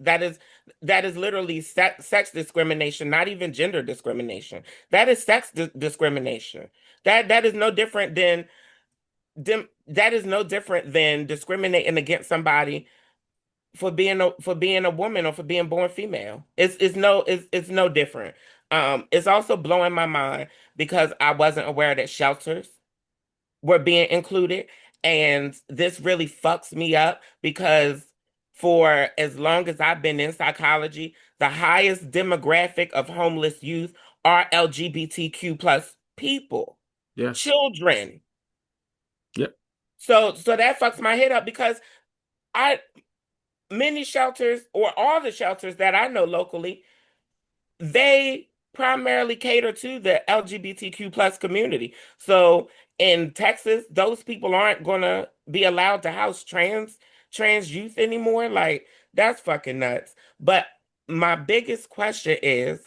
literally sex discrimination, not even gender discrimination. That is sex discrimination. That is no different than that is no different than discriminating against somebody for being a woman or for being born female. It's no different. It's also blowing my mind because I wasn't aware that shelters were being included. And this really fucks me up because for as long as I've been in psychology, the highest demographic of homeless youth are LGBTQ plus people, Yes. children. Yep. So that fucks my head up because I many shelters or all the shelters that I know locally, they primarily cater to the LGBTQ plus community. So in Texas, those people aren't gonna be allowed to house trans youth anymore. Like that's fucking nuts. But my biggest question is,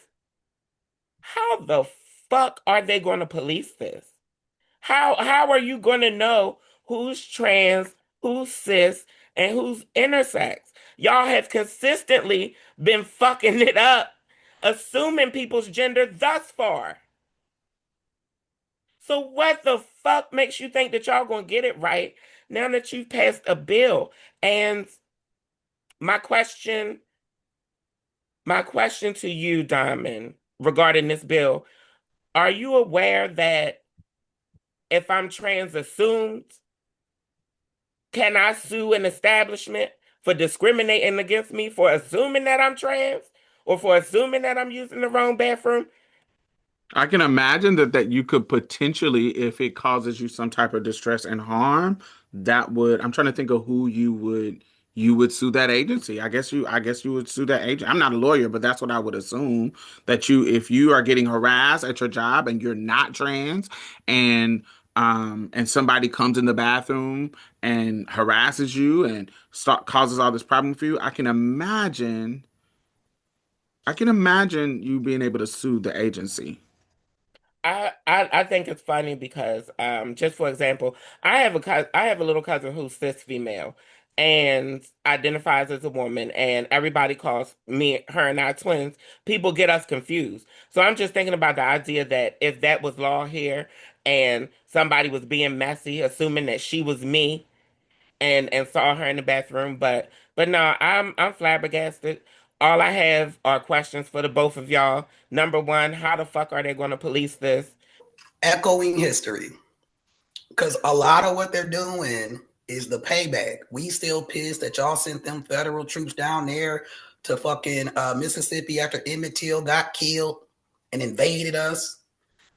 how the fuck are they gonna police this? How are you gonna know who's trans, who's cis, and who's intersex? Y'all have consistently been fucking it up, assuming people's gender thus far. So what the fuck makes you think that y'all gonna get it right now that you've passed a bill? And my question, my question to you, Diamond, regarding this bill, are you aware that if I'm trans assumed, can I sue an establishment for discriminating against me for assuming that I'm trans or for assuming that I'm using the wrong bathroom? I can imagine that you could potentially, if it causes you some type of distress and harm, that would. I'm trying to think of who you would sue that agency. I guess you would sue that agent. I'm not a lawyer, but that's what I would assume that you if you are getting harassed at your job and you're not trans and somebody comes in the bathroom and harasses you and causes all this problem for you, I can imagine you being able to sue the agency. I think it's funny because just for example, I have a little cousin who's cis female, and identifies as a woman, and everybody calls me, her, and I twins, people get us confused. So I'm just thinking about the idea that if that was law here and somebody was being messy, assuming that she was me and saw her in the bathroom, but no, I'm flabbergasted. All I have are questions for the both of y'all. Number one, how the fuck are they going to police this? Echoing history. Because a lot of what they're doing is the payback. We still pissed that y'all sent them federal troops down there to fucking Mississippi after Emmett Till got killed and invaded us.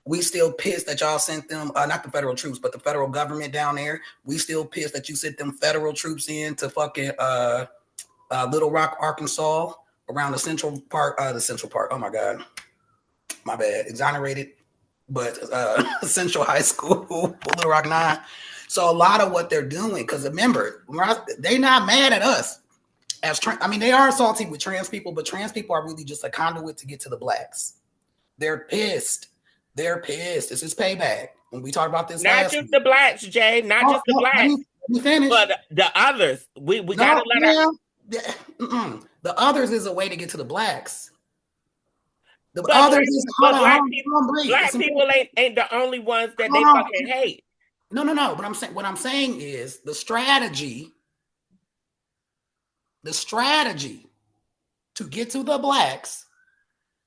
We still pissed that y'all sent them, not the federal troops, but the federal government down there. We still pissed that you sent them federal troops in to fucking Little Rock, Arkansas, around the Central Park. Oh my God, my bad. Exonerated, but Central High School, Little Rock 9. So a lot of what they're doing, because remember, they're not mad at us. They are salty with trans people, but trans people are really just a conduit to get to the blacks. They're pissed. They're pissed. This is payback. When we talked about this not just the blacks, Jay, not just the blacks. Let me finish. But the others, we gotta let the others is a way to get to the blacks. Black people ain't the only ones that they fucking hate. No. But what I'm saying is the strategy to get to the blacks,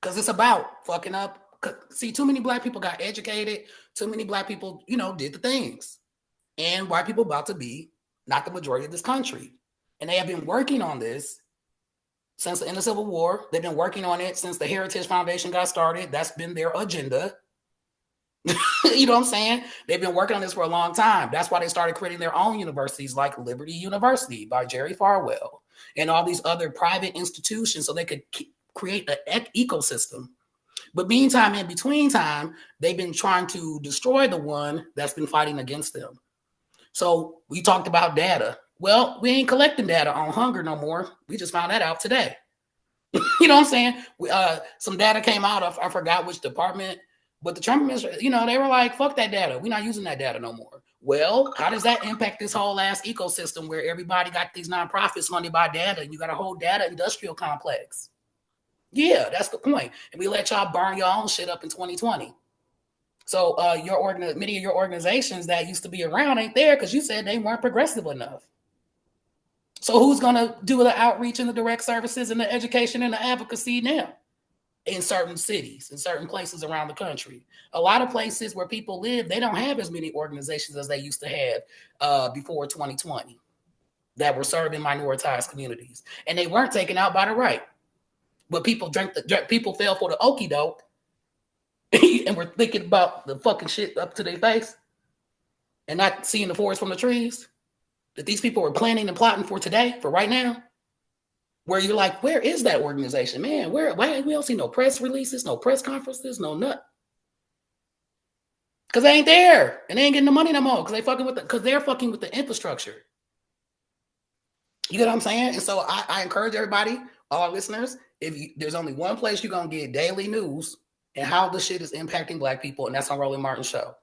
because it's about fucking up. See, too many black people got educated. Too many black people, did the things. And white people about to be not the majority of this country. And they have been working on this since the end of the Civil War. They've been working on it since the Heritage Foundation got started. That's been their agenda. You know what I'm saying? They've been working on this for a long time. That's why they started creating their own universities like Liberty University by Jerry Falwell and all these other private institutions so they could create an ecosystem. But meantime, in between time, they've been trying to destroy the one that's been fighting against them. So we talked about data. Well, we ain't collecting data on hunger no more. We just found that out today. You know what I'm saying? Some data came out of, I forgot which department, but the Trump administration, they were like, fuck that data. We're not using that data no more. Well, how does that impact this whole ass ecosystem where everybody got these nonprofits funded by data and you got a whole data industrial complex? Yeah, that's the point. And we let y'all burn your own shit up in 2020. So many of your organizations that used to be around ain't there because you said they weren't progressive enough. So who's going to do the outreach and the direct services and the education and the advocacy now? In certain cities, in certain places around the country. A lot of places where people live, they don't have as many organizations as they used to have before 2020 that were serving minoritized communities. And they weren't taken out by the right. But people people fell for the okie doke and were thinking about the fucking shit up to their face and not seeing the forest from the trees that these people were planning and plotting for today, for right now. Where you're like, where is that organization, man? Why we don't see no press releases, no press conferences, no nut? Because they ain't there and they ain't getting the money no more because they're fucking with the infrastructure. You get what I'm saying? And so I encourage everybody, all our listeners, there's only one place you're gonna get daily news and how the shit is impacting black people, and that's on Roland Martin Show.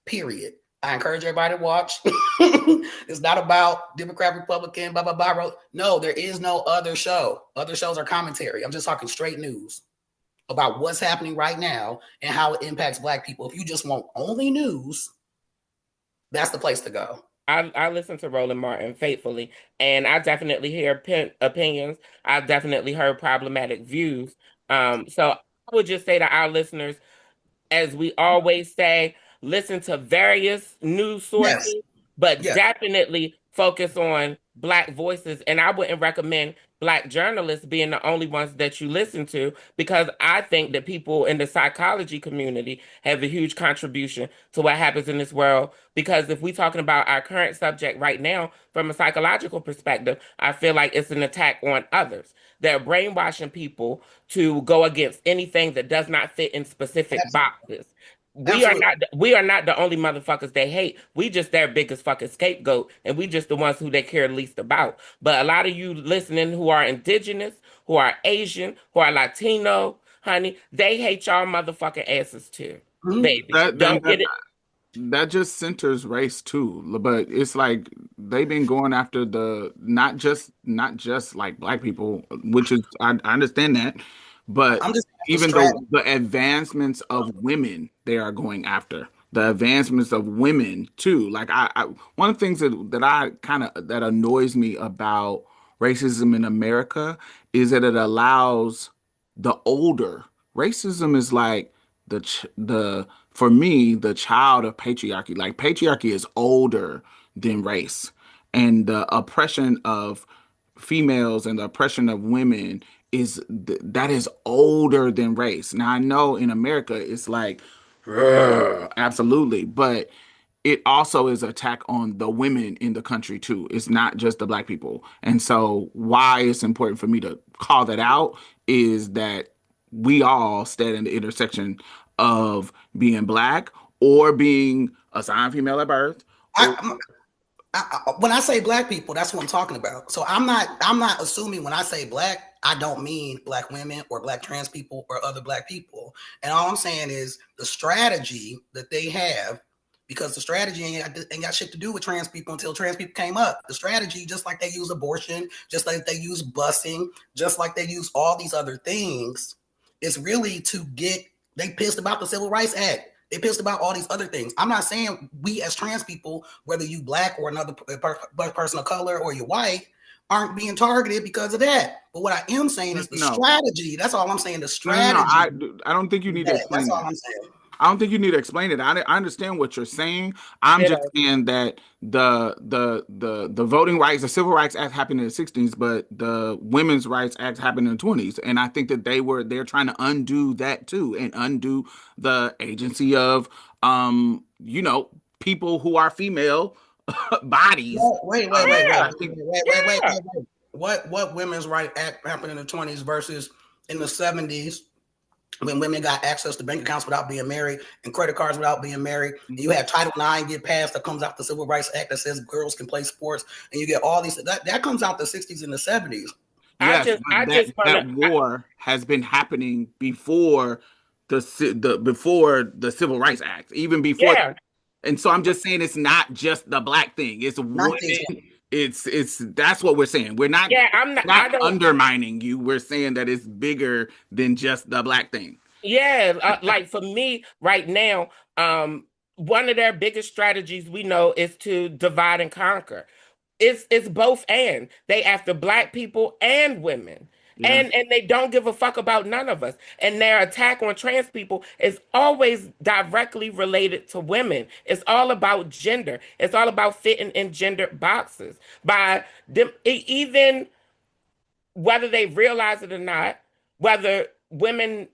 Period. I encourage everybody to watch. It's not about Democrat, Republican, blah, blah, blah. No, there is no other show. Other shows are commentary. I'm just talking straight news about what's happening right now and how it impacts black people. If you just want only news, that's the place to go. I listen to Roland Martin faithfully, and I definitely hear opinions. I've definitely heard problematic views. So I would just say to our listeners, as we always say, listen to various news sources, but definitely focus on Black voices. And I wouldn't recommend Black journalists being the only ones that you listen to, because I think that people in the psychology community have a huge contribution to what happens in this world. Because if we're talking about our current subject right now, from a psychological perspective, I feel like it's an attack on others. They're brainwashing people to go against anything that does not fit in specific boxes. We are not the only motherfuckers they hate. We just their biggest fucking scapegoat, and we just the ones who they care least about. But a lot of you listening who are indigenous, who are Asian, who are Latino, honey, they hate y'all motherfucking asses too. Baby. Don't get it. that just centers race too. But it's like they've been going after the not just like black people, which is I understand that, but I'm just the even strategy. the advancements of women they are going after. The advancements of women too. Like one of the things that I kind of that annoys me about racism in America is that it allows the older. Racism is like the for me the child of patriarchy. Like patriarchy is older than race, and the oppression of females and the oppression of women that is older than race. Now I know in America it's like "Ugh," absolutely, but it also is attack on the women in the country too. It's not just the black people. And so why it's important for me to call that out is that we all stand in the intersection of being black or being assigned female at birth. Or, When I say black people, that's what I'm talking about. So I'm not assuming when I say black, I don't mean black women or black trans people or other black people. And all I'm saying is the strategy that they have, because the strategy ain't got shit to do with trans people until trans people came up. The strategy, just like they use abortion, just like they use busing, just like they use all these other things, is really to get, they pissed about the Civil Rights Act. They pissed about all these other things. I'm not saying we as trans people, whether you black or another person of color or you're white, aren't being targeted because of that. But what I am saying is the no, strategy. That's all I'm saying. The no. strategy. I don't think you need to That's explain all that. I'm saying. I don't think you need to explain it. I understand what you're saying. I'm You just know, saying that the Voting Rights, the Civil Rights Act happened in the 60s, but the Women's Rights Act happened in the 20s. And I think that they're trying to undo that too and undo the agency of people who are female bodies. yeah, I think yeah. Wait. What women's right act happened in the 20s versus in the 70s when women got access to bank accounts without being married and credit cards without being married. And you have Title IX get passed that comes out the Civil Rights Act that says girls can play sports, and you get all these that comes out the 60s and the 70s. yes, I but just want that to, war has been happening before before the Civil Rights Act, even before. yeah, And so I'm just saying it's not just the black thing. It's women. 1920. It's that's what we're saying. We're not yeah. I'm not. not I don't. undermining you. We're saying that it's bigger than just the black thing. Yeah, like for me right now, one of their biggest strategies we know is to divide and conquer. It's both and they after black people and women. Yeah. And they don't give a fuck about none of us. And their attack on trans people is always directly related to women. It's all about gender. It's all about fitting in gender boxes. By them even whether they realize it or not, whether women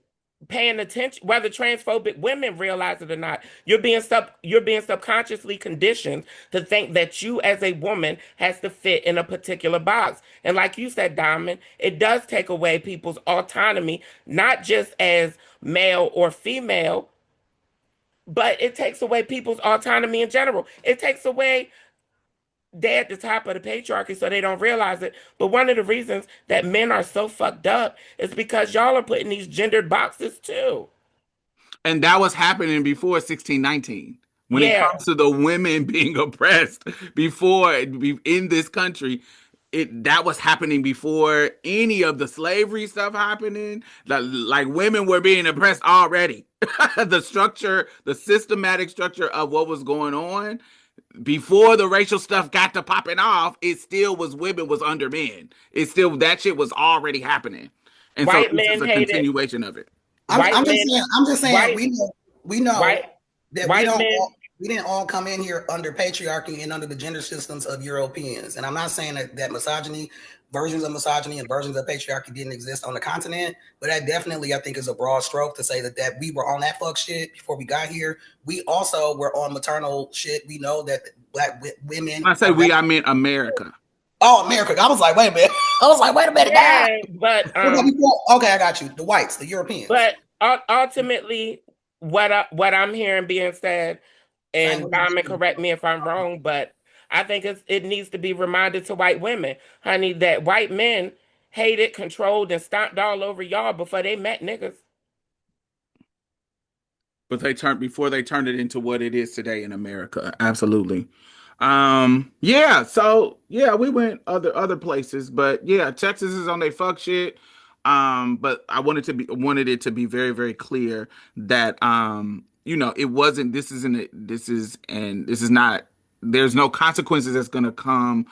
paying attention, whether transphobic women realize it or not, you're being subconsciously conditioned to think that you as a woman has to fit in a particular box. And like you said, Diamond, it does take away people's autonomy, not just as male or female, but it takes away people's autonomy in general. It takes away they're at the top of the patriarchy, so they don't realize it. But one of the reasons that men are so fucked up is because y'all are putting these gendered boxes too. And that was happening before 1619. When it Yeah, comes to the women being oppressed before in this country, that was happening before any of the slavery stuff happening. Like women were being oppressed already. The structure, the systematic structure of what was going on before the racial stuff got to popping off, it still was women was under men. It still that shit was already happening. And so white this is men a hate it. continuation of it. White men, I'm just saying white, we know white, that white men. we didn't all come in here under patriarchy and under the gender systems of Europeans. And I'm not saying that misogyny, versions of misogyny and versions of patriarchy didn't exist on the continent, but that definitely I think is a broad stroke to say that we were on that fuck shit before we got here. We also were on maternal shit. We know that black women When I say we, I meant America. Oh, America. I was like, wait a minute. I was like, wait a minute. Yeah, but Okay, I got you. The whites, the Europeans. ultimately, what I'm hearing being said, and Diamond, correct me if I'm wrong, but I think it needs to be reminded to white women, honey, that white men hated, controlled, and stomped all over y'all before they met niggas. But before they turned it into what it is today in America. Absolutely. Yeah, so yeah, we went other places, but yeah, Texas is on their fuck shit. But I wanted it to be very, very clear that it wasn't this is not there's no consequences that's gonna come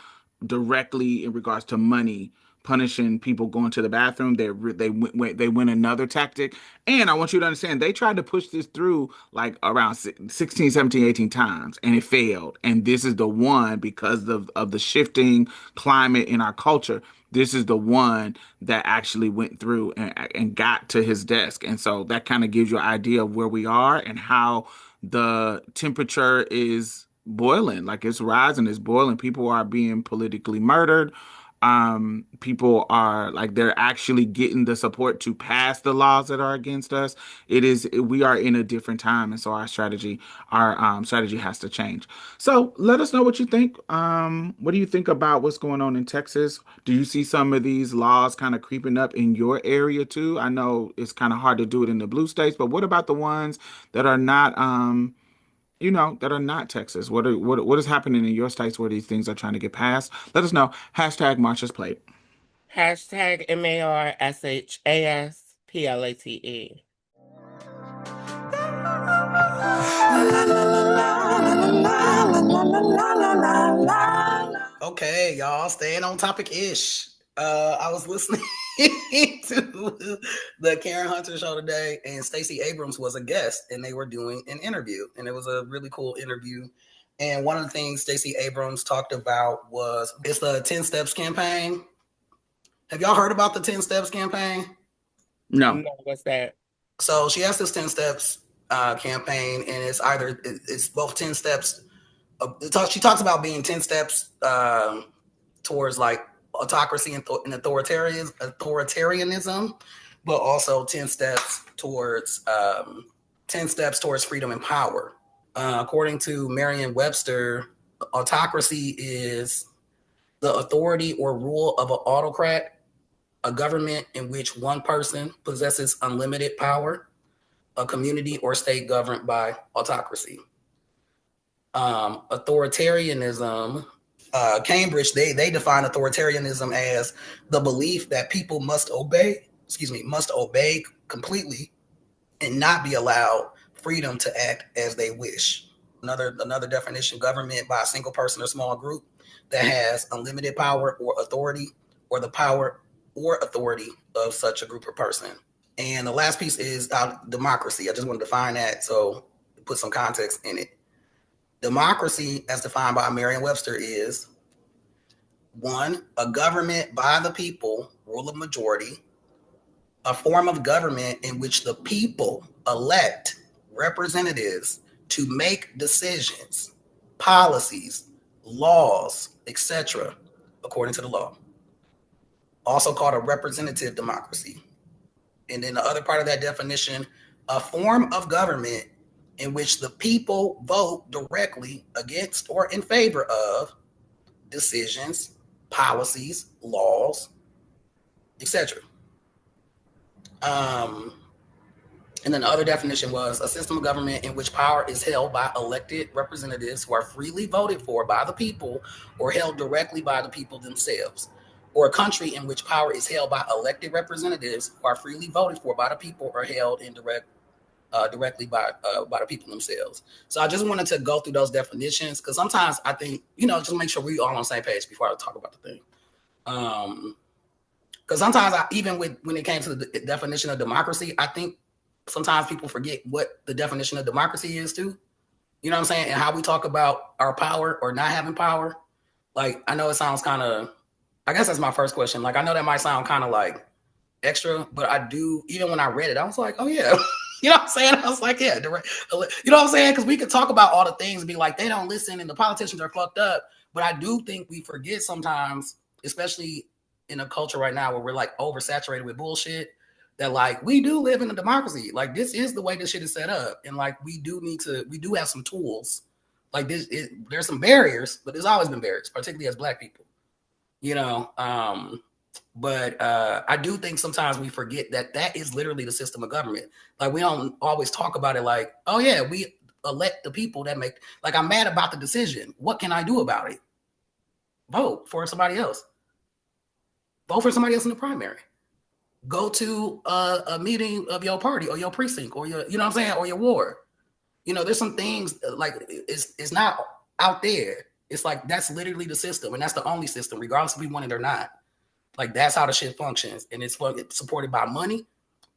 directly in regards to money punishing people going to the bathroom. They went another tactic. And I want you to understand, they tried to push this through like around 16, 17, 18 times, and it failed. And this is the one, because of the shifting climate in our culture. This is the one that actually went through and got to his desk. And so that kind of gives you an idea of where we are and how the temperature is boiling. Like, it's rising, it's boiling. People are being politically murdered. People are like, they're actually getting the support to pass the laws that are against us. We are in a different time, and so our strategy has to change. So let us know what you think. What do you think about what's going on in Texas? Do you see some of these laws kind of creeping up in your area too? I know it's kind of hard to do it in the blue states, but what about the ones that are not that are not Texas? What is happening in your states where these things are trying to get passed? Let us know. Hashtag Marsha's Plate. Hashtag MARSHASPLATE. Okay, y'all, staying on topic-ish. I was listening to the Karen Hunter show today, and Stacey Abrams was a guest, and they were doing an interview, and it was a really cool interview. And one of the things Stacey Abrams talked about was it's the 10 Steps campaign. Have y'all heard about the 10 Steps campaign? No. What's that? So she has this 10 Steps campaign, and it's both 10 steps. She talks about being 10 steps towards like autocracy and authoritarianism, but also 10 steps towards freedom and power. According to Merriam-Webster, autocracy is the authority or rule of an autocrat, a government in which one person possesses unlimited power, a community or state governed by autocracy. Authoritarianism, Cambridge, they define authoritarianism as the belief that people must obey completely and not be allowed freedom to act as they wish. Another definition: government by a single person or small group that has unlimited power or authority, or the power or authority of such a group or person. And the last piece is democracy. I just want to define that, so put some context in it. Democracy, as defined by Merriam-Webster, is 1, a government by the people, rule of majority, a form of government in which the people elect representatives to make decisions, policies, laws, etc., according to the law. Also called a representative democracy. And then the other part of that definition, a form of government in which the people vote directly against or in favor of decisions, policies, laws, etc. And then the other definition was a system of government in which power is held by elected representatives who are freely voted for by the people or held directly by the people themselves, or a country in which power is held by elected representatives who are freely voted for by the people or held directly by the people themselves. So I just wanted to go through those definitions, because sometimes I think, just make sure we all on the same page before I talk about the thing. Because sometimes when it came to the definition of democracy, I think sometimes people forget what the definition of democracy is too. You know what I'm saying? And how we talk about our power or not having power. Like, I know it sounds kind of, I guess that's my first question. Like, I know that might sound kind of like extra, but I do, even when I read it, I was like, oh yeah. You know what I'm saying? I was like, yeah. You know what I'm saying? Because we could talk about all the things and be like, they don't listen and the politicians are fucked up. But I do think we forget sometimes, especially in a culture right now where we're like oversaturated with bullshit, that like we do live in a democracy. Like, this is the way this shit is set up. And like we do have some tools. Like there's some barriers, but there's always been barriers, particularly as Black people. But I do think sometimes we forget that is literally the system of government. Like, we don't always talk about it like, oh yeah, we elect the people that make, like, I'm mad about the decision. What can I do about it? Vote for somebody else. Vote for somebody else in the primary. Go to a meeting of your party or your precinct or your, you know what I'm saying, or your ward. You know, there's some things like it's not out there. It's like, that's literally the system, and that's the only system, regardless if we want it or not. Like, that's how the shit functions, and it's supported by money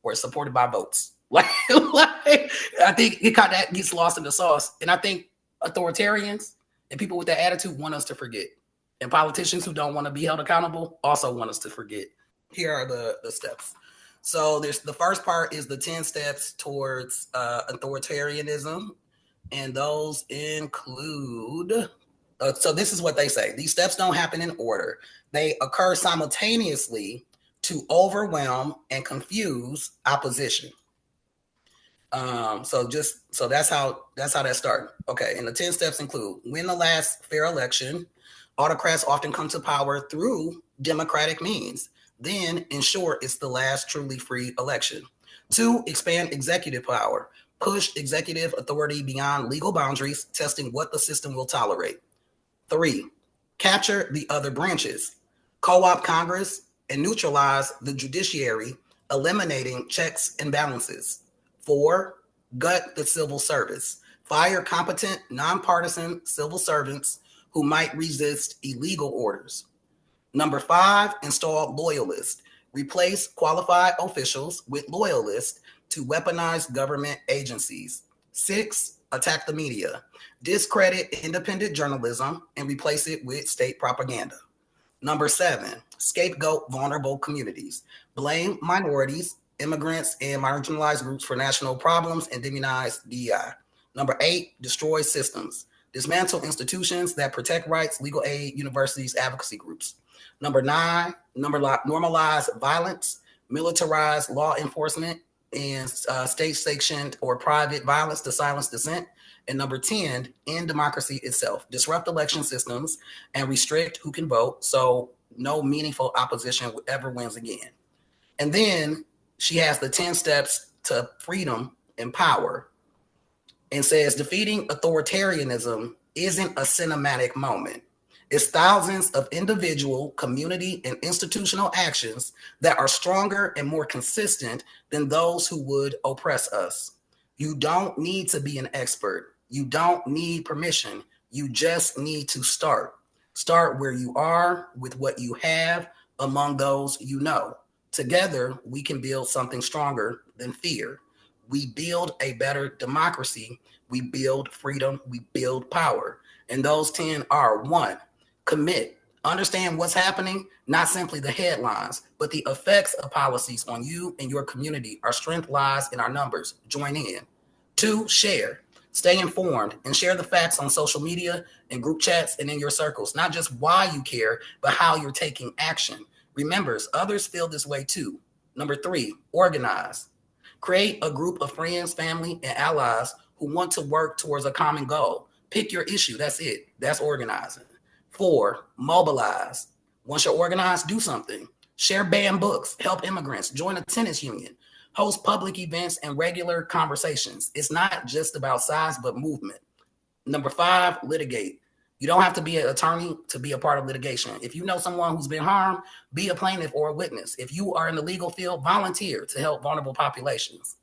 or it's supported by votes. Like I think it kind of gets lost in the sauce, and I think authoritarians and people with that attitude want us to forget, and politicians who don't want to be held accountable also want us to forget. Here are the steps. So there's the first part is the 10 steps towards authoritarianism, and those include. So this is what they say. These steps don't happen in order. They occur simultaneously to overwhelm and confuse opposition. So that's how that started. Okay, and the 10 steps include: win the last fair election. Autocrats often come to power through democratic means. Then ensure it's the last truly free election. 2, expand executive power. Push executive authority beyond legal boundaries, testing what the system will tolerate. 3, capture the other branches. Co-opt Congress and neutralize the judiciary, eliminating checks and balances. 4, gut the civil service. Fire competent, nonpartisan civil servants who might resist illegal orders. Number 5, install loyalists. Replace qualified officials with loyalists to weaponize government agencies. 6, attack the media. Discredit independent journalism and replace it with state propaganda. Number 7, scapegoat vulnerable communities. Blame minorities, immigrants, and marginalized groups for national problems and demonize DEI. Number 8, destroy systems. Dismantle institutions that protect rights, legal aid, universities, advocacy groups. Number 9, normalize violence, militarize law enforcement, and state-sanctioned or private violence to silence dissent. And number 10, end democracy itself. Disrupt election systems and restrict who can vote so no meaningful opposition ever wins again. And then she has the 10 steps to freedom and power, and says defeating authoritarianism isn't a cinematic moment. It's thousands of individual, community, and institutional actions that are stronger and more consistent than those who would oppress us. You don't need to be an expert. You don't need permission. You just need to start. Start where you are with what you have among those you know. Together, we can build something stronger than fear. We build a better democracy. We build freedom. We build power. And those 10 are: 1, commit. Understand what's happening, not simply the headlines, but the effects of policies on you and your community. Our strength lies in our numbers. Join in. 2, share. Stay informed and share the facts on social media and group chats and in your circles. Not just why you care, but how you're taking action. Remember, others feel this way too. Number 3, organize. Create a group of friends, family, and allies who want to work towards a common goal. Pick your issue. That's it. That's organizing. 4, mobilize. Once you're organized, do something. Share banned books. Help immigrants. Join a tennis union. Host public events and regular conversations. It's not just about size, but movement. Number 5, litigate. You don't have to be an attorney to be a part of litigation. If you know someone who's been harmed, be a plaintiff or a witness. If you are in the legal field, volunteer to help vulnerable populations.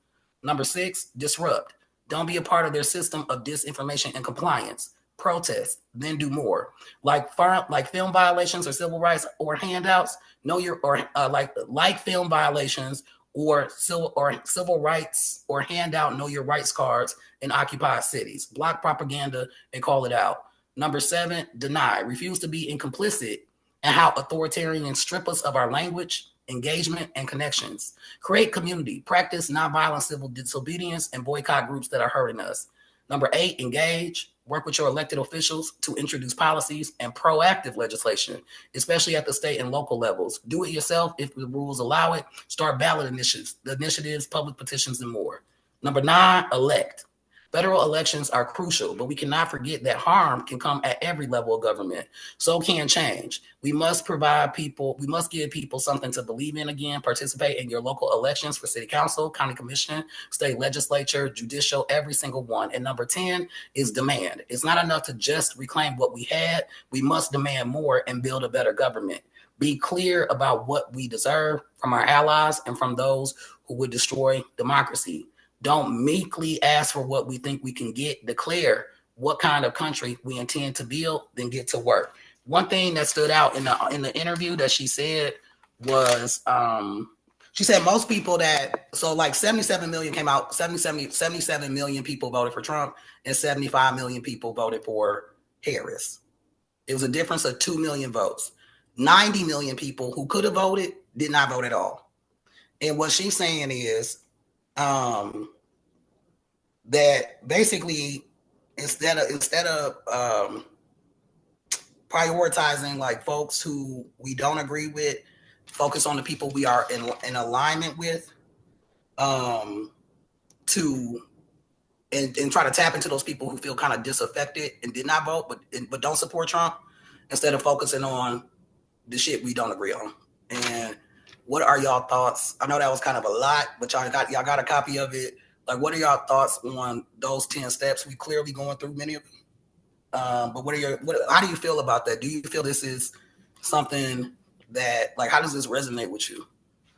Number 6, disrupt. Don't be a part of their system of disinformation and compliance. Protest, then do more. Like film violations or civil rights or handouts, know your like film violations or civil rights or handout know your rights cards in occupied cities. Block propaganda and call it out. Number 7, deny. Refuse to be complicit in how authoritarians strip us of our language, engagement, and connections. Create community. Practice nonviolent civil disobedience and boycott groups that are hurting us. Number 8, engage. Work with your elected officials to introduce policies and proactive legislation, especially at the state and local levels. Do it yourself if the rules allow it. Start ballot initiatives, public petitions, and more. Number 9, elect. Federal elections are crucial, but we cannot forget that harm can come at every level of government. So can change. We must give people something to believe in again, participate in your local elections for city council, county commission, state legislature, judicial, every single one. And number 10 is demand. It's not enough to just reclaim what we had. We must demand more and build a better government. Be clear about what we deserve from our allies and from those who would destroy democracy. Don't meekly ask for what we think we can get. Declare what kind of country we intend to build, then get to work. One thing that stood out in the interview that she said was she said most people like 77 million came out, 77 million people voted for Trump and 75 million people voted for Harris. It was a difference of 2 million votes. 90 million people who could have voted did not vote at all. And what she's saying is that basically instead of prioritizing like folks who we don't agree with, focus on the people we are in alignment with, and try to tap into those people who feel kind of disaffected and did not vote but don't support Trump, instead of focusing on the shit we don't agree on. And what are y'all thoughts? I know that was kind of a lot, but y'all got a copy of it. Like, what are y'all thoughts on those 10 steps? We clearly going through many of them. But how do you feel about that? Do you feel this is something that, like, how does this resonate with you?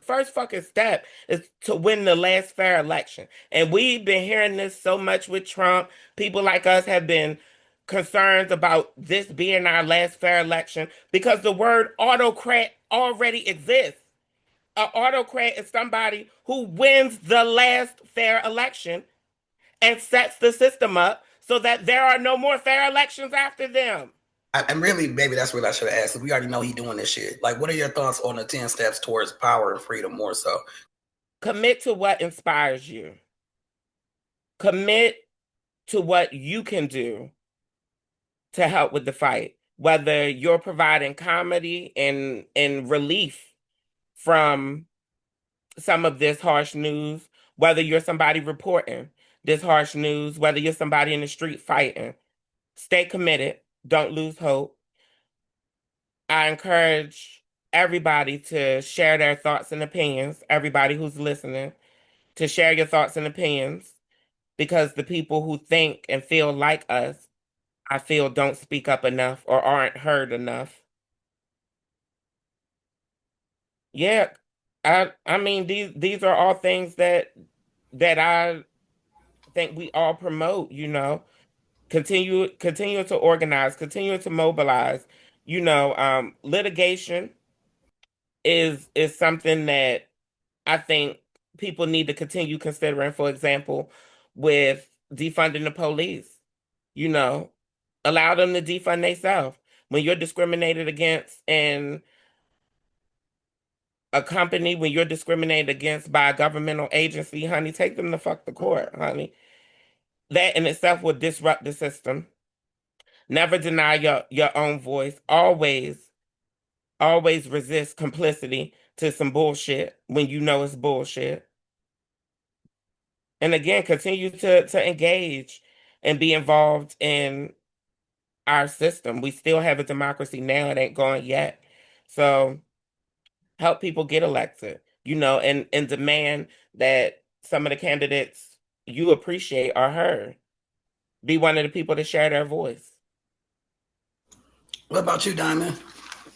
First fucking step is to win the last fair election. And we've been hearing this so much with Trump. People like us have been concerned about this being our last fair election because the word autocrat already exists. An autocrat is somebody who wins the last fair election and sets the system up so that there are no more fair elections after them. And really, maybe that's what I should have asked. We already know he's doing this shit. Like, what are your thoughts on the 10 steps towards power and freedom more so? Commit to what inspires you. Commit to what you can do to help with the fight. Whether you're providing comedy and relief from some of this harsh news, whether you're somebody reporting this harsh news, whether you're somebody in the street fighting, stay committed. Don't lose hope. I encourage everybody to share their thoughts and opinions, everybody who's listening, to share your thoughts and opinions, because the people who think and feel like us, I feel, don't speak up enough or aren't heard enough. Yeah, I mean, these are all things that I think we all promote, you know. Continue to organize, continue to mobilize. You know, litigation is something that I think people need to continue considering. For example, with defunding the police, you know, allow them to defund themselves. When you're discriminated against in a company, when you're discriminated against by a governmental agency, honey, take them the fuck to court, honey. That in itself will disrupt the system. Never deny your own voice. Always resist complicity to some bullshit when you know it's bullshit. And again, continue to engage and be involved in our system. We still have a democracy now. It ain't going yet. So help people get elected, you know, and demand that some of the candidates you appreciate are heard. Be one of the people to share their voice. What about you, Diamond?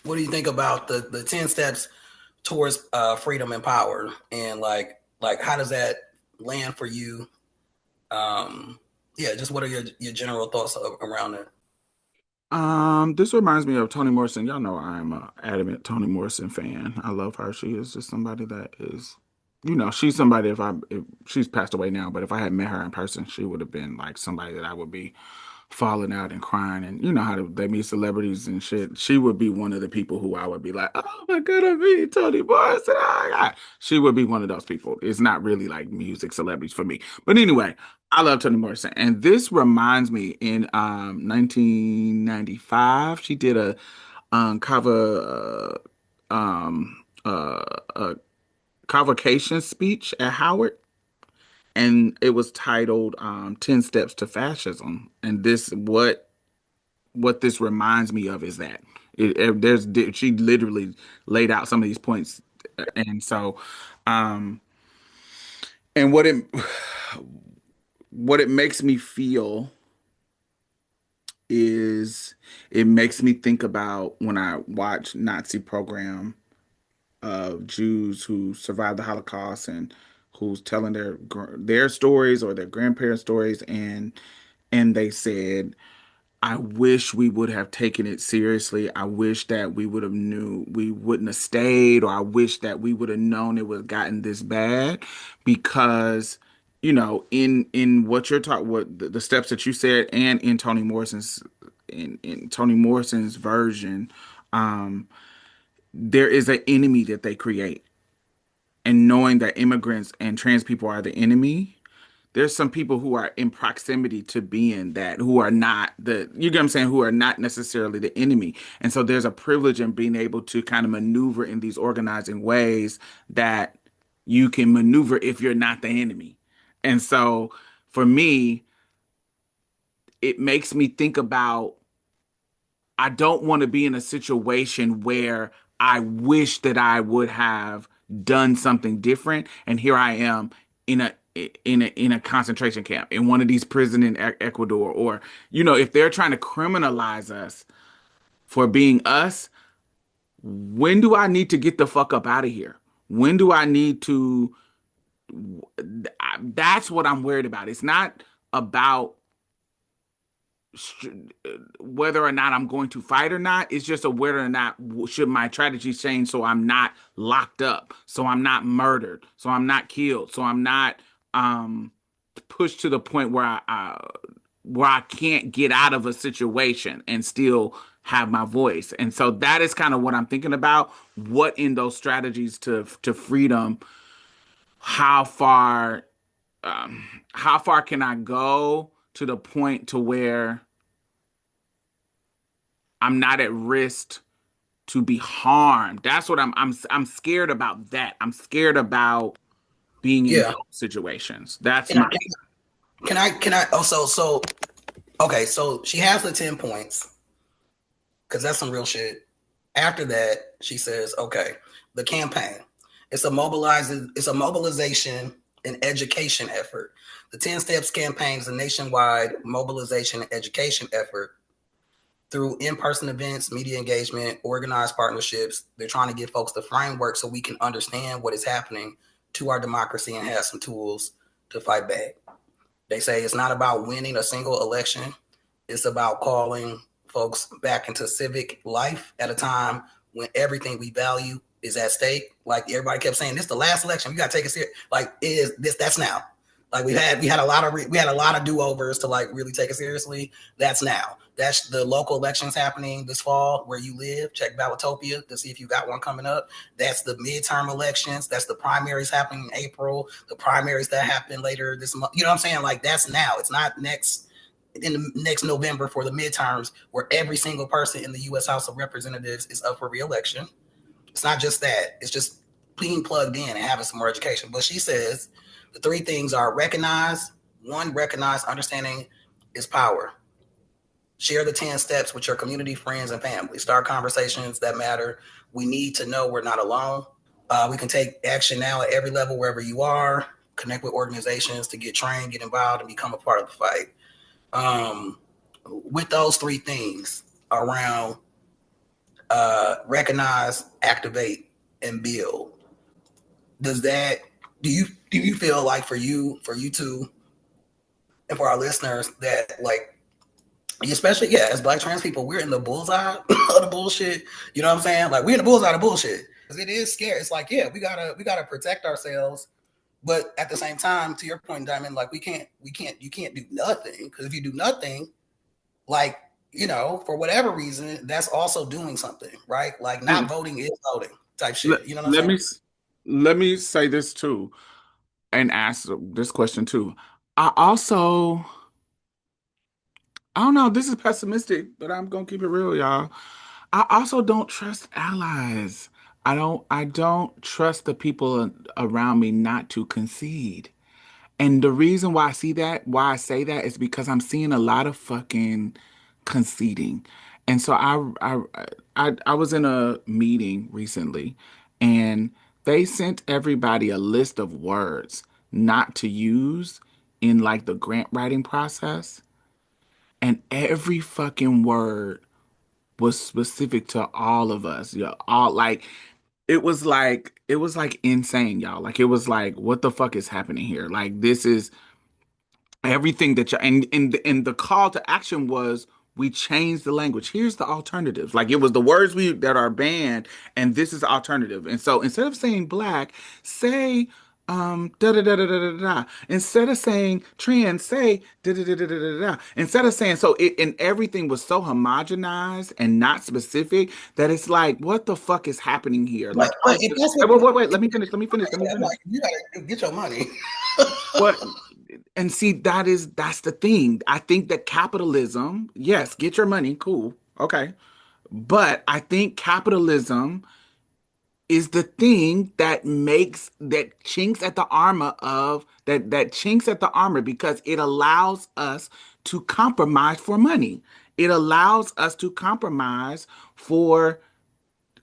What do you think about the 10 steps towards freedom and power? And like how does that land for you? Just what are your general thoughts around that? This reminds me of Toni Morrison. Y'all know I'm an adamant Toni Morrison fan. I love her. She is just somebody that is, you know, she's somebody, if she's passed away now, but if I had met her in person, she would have been like somebody that I would be falling out and crying. And you know how they meet celebrities and shit. She would be one of the people who I would be like, oh my God, I meet Toni Morrison. Oh, God. She would be one of those people. It's not really like music celebrities for me. But anyway, I love Toni Morrison. And this reminds me, in 1995, she did a convocation speech at Howard. and it was titled 10 Steps to Fascism. And this what this reminds me of is that there's she literally laid out some of these points, and so um and what it makes me feel is it makes me think about when I watch Nazi program of Jews who survived the Holocaust and who's telling their stories or their grandparents' stories, and they said, I wish we would have taken it seriously. I wish that we would have knew we wouldn't have stayed, or I wish that we would have known it would have gotten this bad, because in what you're talking, what the steps that you said, and in Toni Morrison's version, um, there is an enemy that they create, and knowing that immigrants and trans people are the enemy, there's some people who are in proximity to being that, who are not you get what I'm saying, who are not necessarily the enemy. And so there's a privilege in being able to kind of maneuver in these organizing ways that you can maneuver if you're not the enemy. And so for me, it makes me think about, I don't want to be in a situation where I wish that I would have done something different, and here I am in a concentration camp, in one of these prisons in Ecuador, or if they're trying to criminalize us for being us, when do I need to get the fuck up out of here? When do I need to? That's what I'm worried about. It's not about whether or not I'm going to fight or not. It's just a whether or not should my strategy change, so I'm not locked up, so I'm not murdered, so I'm not killed, so I'm not pushed to the point where I can't get out of a situation and still have my voice. And so that is kind of what I'm thinking about. What in those strategies to freedom, how far can I go to the point to where I'm not at risk to be harmed? That's what I'm scared about. That I'm scared about being in those situations. That's my. Can I also, okay, so she has the 10 points, because that's some real shit. After that, she says, okay, the campaign. It's a mobilization and education effort. The 10 Steps campaign is a nationwide mobilization and education effort through in-person events, media engagement, organized partnerships. They're trying to give folks the framework so we can understand what is happening to our democracy and have some tools to fight back. They say it's not about winning a single election. It's about calling folks back into civic life at a time when everything we value is at stake. Like everybody kept saying, this is the last election. We got to take it serious. Like that's now. Like we had a lot of do-overs to like really take it seriously. That's now. That's the local elections happening this fall where you live. Check Ballotopia to see if you got one coming up. That's the midterm elections. That's the primaries happening in April. The primaries that happen later this month. You know what I'm saying? Like that's now. It's not in the next November for the midterms, where every single person in the U.S. House of Representatives is up for re-election. It's not just that. It's just being plugged in and having some more education. But she says the three things are recognize, understanding is power. Share the 10 steps with your community, friends, and family. Start conversations that matter. We need to know we're not alone. We can take action now at every level, wherever you are. Connect with organizations to get trained, get involved, and become a part of the fight. With those three things around recognize, activate, and build, do you feel like for you two, and for our listeners, that like, especially as Black trans people, we're in the bullseye of the bullshit. You know what I'm saying? Like we're in the bullseye of the bullshit. Because it is scary. It's like, we gotta protect ourselves. But at the same time, to your point, Diamond, like you can't do nothing. Because if you do nothing, like, for whatever reason, that's also doing something, right? Like not voting is voting type shit. You know what I'm saying? Let me say this too, and ask this question too. I don't know, this is pessimistic, but I'm gonna keep it real, y'all. I also don't trust allies. I don't trust the people around me not to concede. And the reason why I say that is because I'm seeing a lot of fucking conceding. And so I was in a meeting recently and they sent everybody a list of words not to use in like the grant writing process. And every fucking word was specific to all of us. Yeah, all like it was like insane, y'all. Like it was like, what the fuck is happening here? Like this is everything that you and the call to action was we changed the language. Here's the alternatives. Like it was the words we that are banned, and this is the alternative. And so instead of saying black, say da da da da da da da. Instead of saying trans, say da da da da da da da. Instead of saying so it and everything was so homogenized and not specific that it's like, what the fuck is happening here? Like, if that's what, wait, let me finish. Let me finish. Like, you gotta get your money. What? And see, that's the thing. I think that capitalism, yes, get your money, cool, okay. But I think capitalism is the thing that makes that chinks at the armor of that chinks at the armor because it allows us to compromise for money. It allows us to compromise for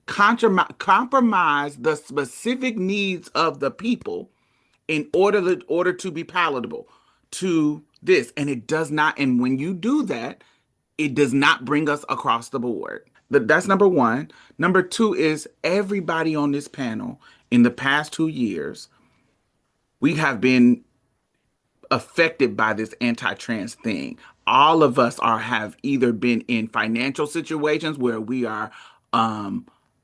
compromise the specific needs of the people in order to be palatable to this. And it does not, and when you do that, it does not bring us across the board. That's number one. Number two is everybody on this panel in the past 2 years, we have been affected by this anti-trans thing. All of us have either been in financial situations where we are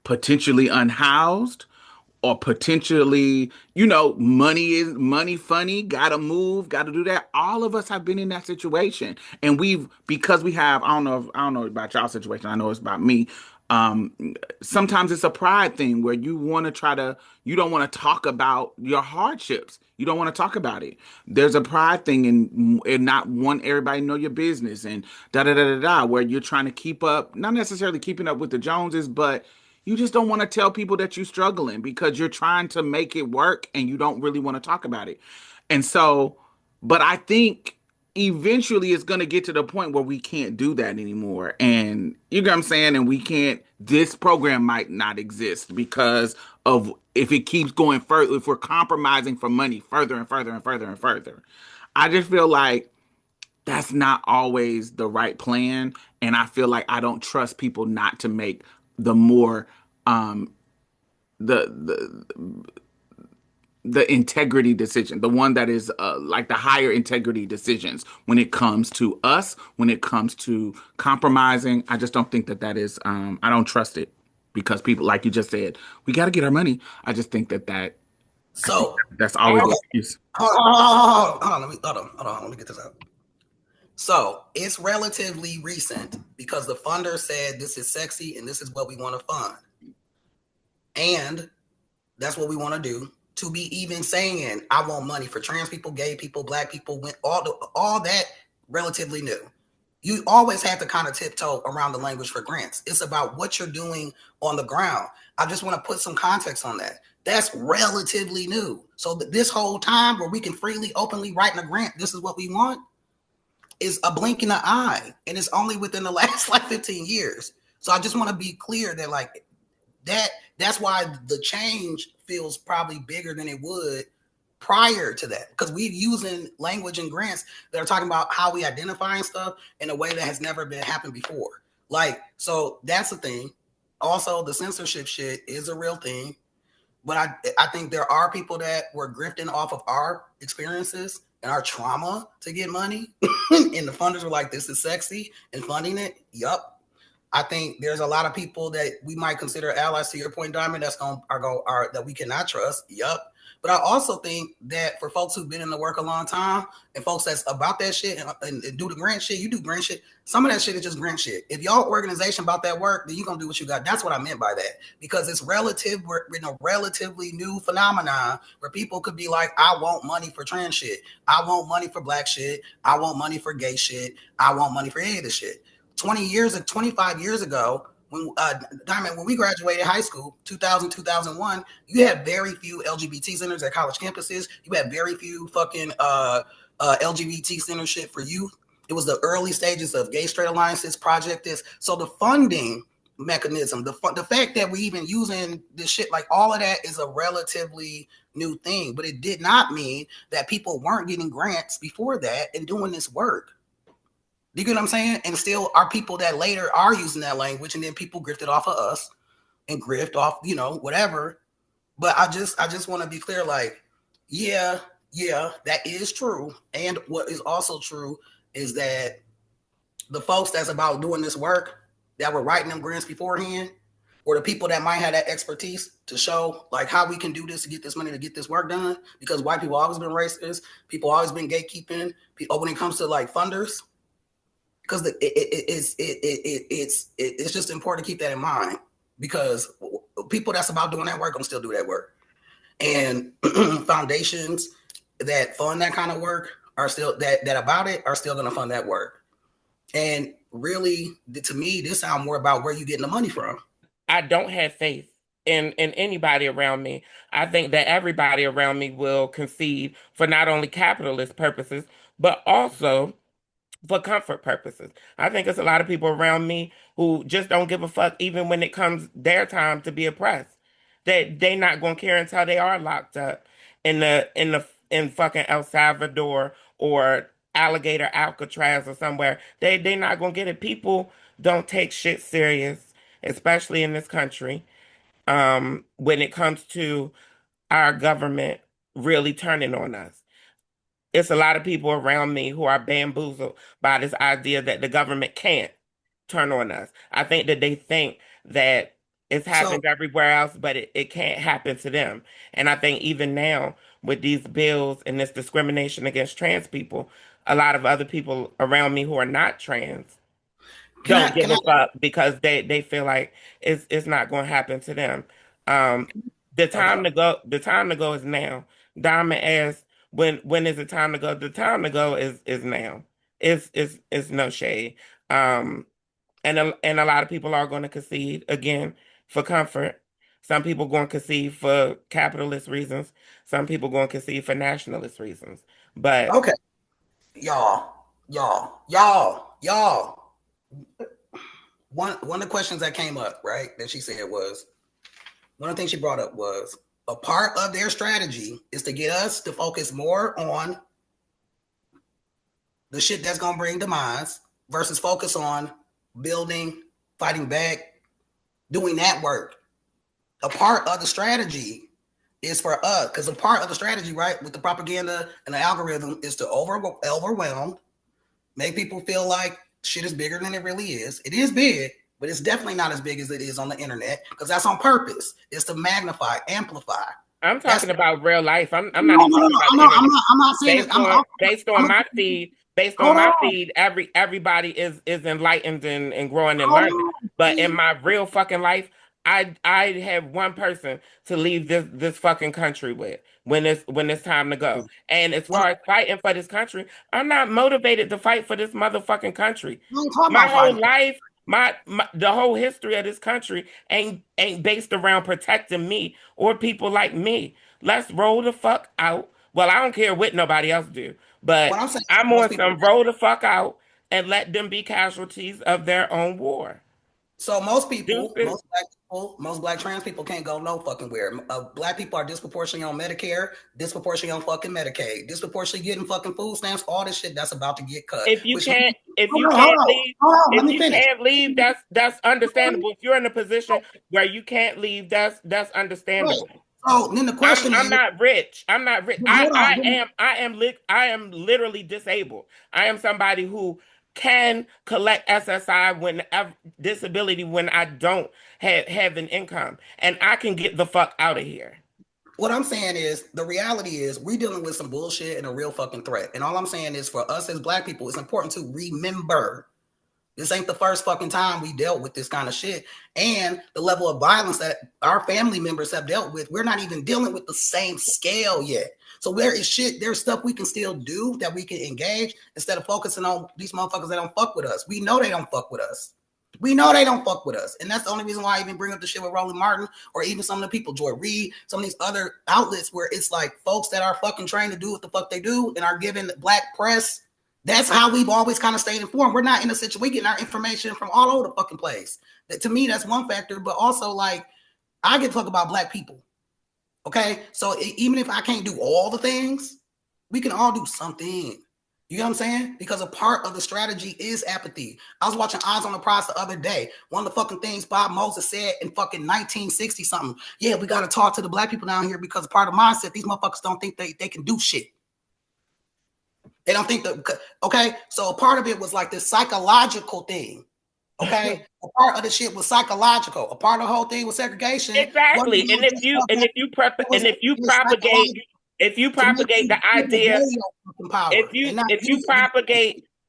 potentially unhoused or potentially, money funny, gotta move, gotta do that. All of us have been in that situation. And because we have, I don't know about y'all situation, I know it's about me. Um, Sometimes it's a pride thing where you don't want to talk about your hardships. You don't want to talk about it. There's a pride thing in not want everybody to know your business and da da da da da, where you're trying to keep up, not necessarily keeping up with the Joneses, but you just don't want to tell people that you're struggling because you're trying to make it work and you don't really want to talk about it. And so, but I think eventually it's going to get to the point where we can't do that anymore. And you know what I'm saying? And this program might not exist because of if it keeps going further, if we're compromising for money further and further and further and further. I just feel like that's not always the right plan. And I feel like I don't trust people not to make the more the the integrity decision, the one that is like the higher integrity decisions when it comes to us, when it comes to compromising. I just don't think that is I don't trust it because people, like you just said, we got to get our money. I just think so that's always the excuse. Hold on, let me get this out. So it's relatively recent because the funder said this is sexy and this is what we want to fund. And that's what we want to do. To be even saying, I want money for trans people, gay people, black people, all that relatively new. You always have to kind of tiptoe around the language for grants. It's about what you're doing on the ground. I just want to put some context on that. That's relatively new. So this whole time where we can freely, openly write in a grant, this is what we want, is a blink in the eye. And it's only within the last 15 years. So I just want to be clear that that's why the change feels probably bigger than it would prior to that. Because we're using language and grants that are talking about how we identify and stuff in a way that has never been happened before. So that's the thing. Also, the censorship shit is a real thing. But I think there are people that were grifting off of our experiences and our trauma to get money. And the funders were like, this is sexy and funding it. Yup. I think there's a lot of people that we might consider allies, to your point, Diamond, that we cannot trust. Yup. But I also think that for folks who've been in the work a long time and folks that's about that shit and do the grant shit, you do grant shit. Some of that shit is just grant shit. If y'all organization about that work, then you're going to do what you got. That's what I meant by that. Because it's we're in a relatively new phenomenon where people could be like, I want money for trans shit. I want money for black shit. I want money for gay shit. I want money for any of this shit. 25 years ago, Diamond, when we graduated high school, 2000, 2001, you had very few LGBT centers at college campuses. You had very few fucking LGBT centership for youth. It was the early stages of Gay Straight Alliances, Project This. So the funding mechanism, the fact that we even using this shit, like all of that is a relatively new thing, but it did not mean that people weren't getting grants before that and doing this work. Do you get what I'm saying? And still are people that later are using that language, and then people grifted off of us and grift off, you know, whatever. But I just want to be clear, like, yeah, that is true. And what is also true is that the folks that's about doing this work that were writing them grants beforehand, or the people that might have that expertise to show like how we can do this to get this money to get this work done, because white people always been racist, people always been gatekeeping. When it comes to like funders, because it's just important to keep that in mind, because people that's about doing that work gonna still do that work, and foundations that fund that kind of work are still are still gonna fund that work. And really, to me, this sounds more about where you getting the money from. I don't have faith in anybody around me. I think that everybody around me will concede for not only capitalist purposes, but also for comfort purposes. I think it's a lot of people around me who just don't give a fuck even when it comes their time to be oppressed. They not gonna care until they are locked up in fucking El Salvador or Alligator Alcatraz or somewhere. They not gonna get it. People don't take shit serious, especially in this country, when it comes to our government really turning on us. It's a lot of people around me who are bamboozled by this idea that the government can't turn on us. I think that they think that it's happened everywhere else, but it can't happen to them. And I think even now with these bills and this discrimination against trans people, a lot of other people around me who are not trans don't give a fuck because they feel like it's not going to happen to them. The time to go is now. Diamond asks, when is the time to go? The time to go is now. It's no shade. And a lot of people are going to concede again for comfort. Some people going to concede for capitalist reasons. Some people going to concede for nationalist reasons. But okay, y'all. One of the questions that came up, right, that she said was, one of the things she brought up was, a part of their strategy is to get us to focus more on the shit that's going to bring demise versus focus on building, fighting back, doing that work. A part of the strategy is for us, because a part of the strategy, right, with the propaganda and the algorithm is to overwhelm, make people feel like shit is bigger than it really is. It is big, but it's definitely not as big as it is on the internet, because that's on purpose. It's to magnify, amplify. I'm talking about real life. I'm not even talking about I'm not saying based on my feed. Based on my feed, everybody is enlightened and growing and learning. But in my real fucking life, I have one person to leave this fucking country with when it's time to go. And as far as fighting for this country, I'm not motivated to fight for this motherfucking country. My whole life, the whole history of this country ain't based around protecting me or people like me. Let's roll the fuck out. Well, I don't care what nobody else do, but I'm on some roll the fuck out and let them be casualties of their own war. So most people, most black trans people can't go no fucking where. Black people are disproportionately on Medicare, disproportionately on fucking Medicaid, disproportionately getting fucking food stamps, all this shit that's about to get cut. If you can't leave, that's understandable. If you're in a position where you can't leave, that's understandable. Right. Oh, then the question I'm not rich. I'm not rich. I am literally disabled. I am somebody who can collect SSI whenever disability when I don't have an income, and I can get the fuck out of here. What I'm saying is, the reality is we're dealing with some bullshit and a real fucking threat. And all I'm saying is, for us as black people, it's important to remember this ain't the first fucking time we dealt with this kind of shit. And the level of violence that our family members have dealt with, we're not even dealing with the same scale yet. So there's stuff we can still do, that we can engage, instead of focusing on these motherfuckers that don't fuck with us. We know they don't fuck with us. We know they don't fuck with us. And that's the only reason why I even bring up the shit with Roland Martin or even some of the people, Joy Reid, some of these other outlets where it's like folks that are fucking trained to do what the fuck they do and are giving black press. That's how we've always kind of stayed informed. We're not in a situation, we get our information from all over the fucking place. That, to me, that's one factor, but also like I get to talk about black people. Okay, so even if I can't do all the things, we can all do something. You know what I'm saying? Because a part of the strategy is apathy. I was watching Eyes on the Prize the other day. One of the fucking things Bob Moses said in fucking 1960 something. Yeah, we got to talk to the black people down here because part of the mindset, these motherfuckers don't think they can do shit. They don't think that, okay? So a part of it was like this psychological thing. Okay, a part of the shit was psychological. A part of the whole thing was segregation. Exactly. And if you propagate the idea,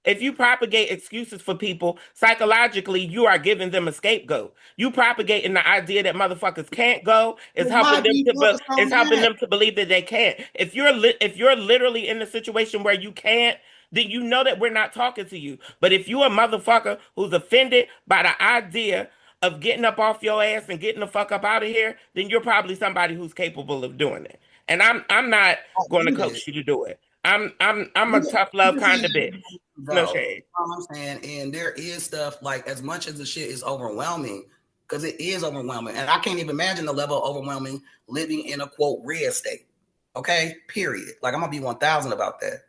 if you propagate excuses for people, psychologically, you are giving them a scapegoat. You propagating the idea that motherfuckers can't go is helping them to believe that they can't. If you're literally in a situation where you can't, then you know that we're not talking to you. But if you're a motherfucker who's offended by the idea of getting up off your ass and getting the fuck up out of here, then you're probably somebody who's capable of doing it. And I'm not going to coax you to do it. I'm a tough love kind of bitch. No shade. I'm saying, and there is stuff like as much as the shit is overwhelming, because it is overwhelming, and I can't even imagine the level of overwhelming living in a quote red state. Okay, period. Like I'm gonna be 1,000 about that.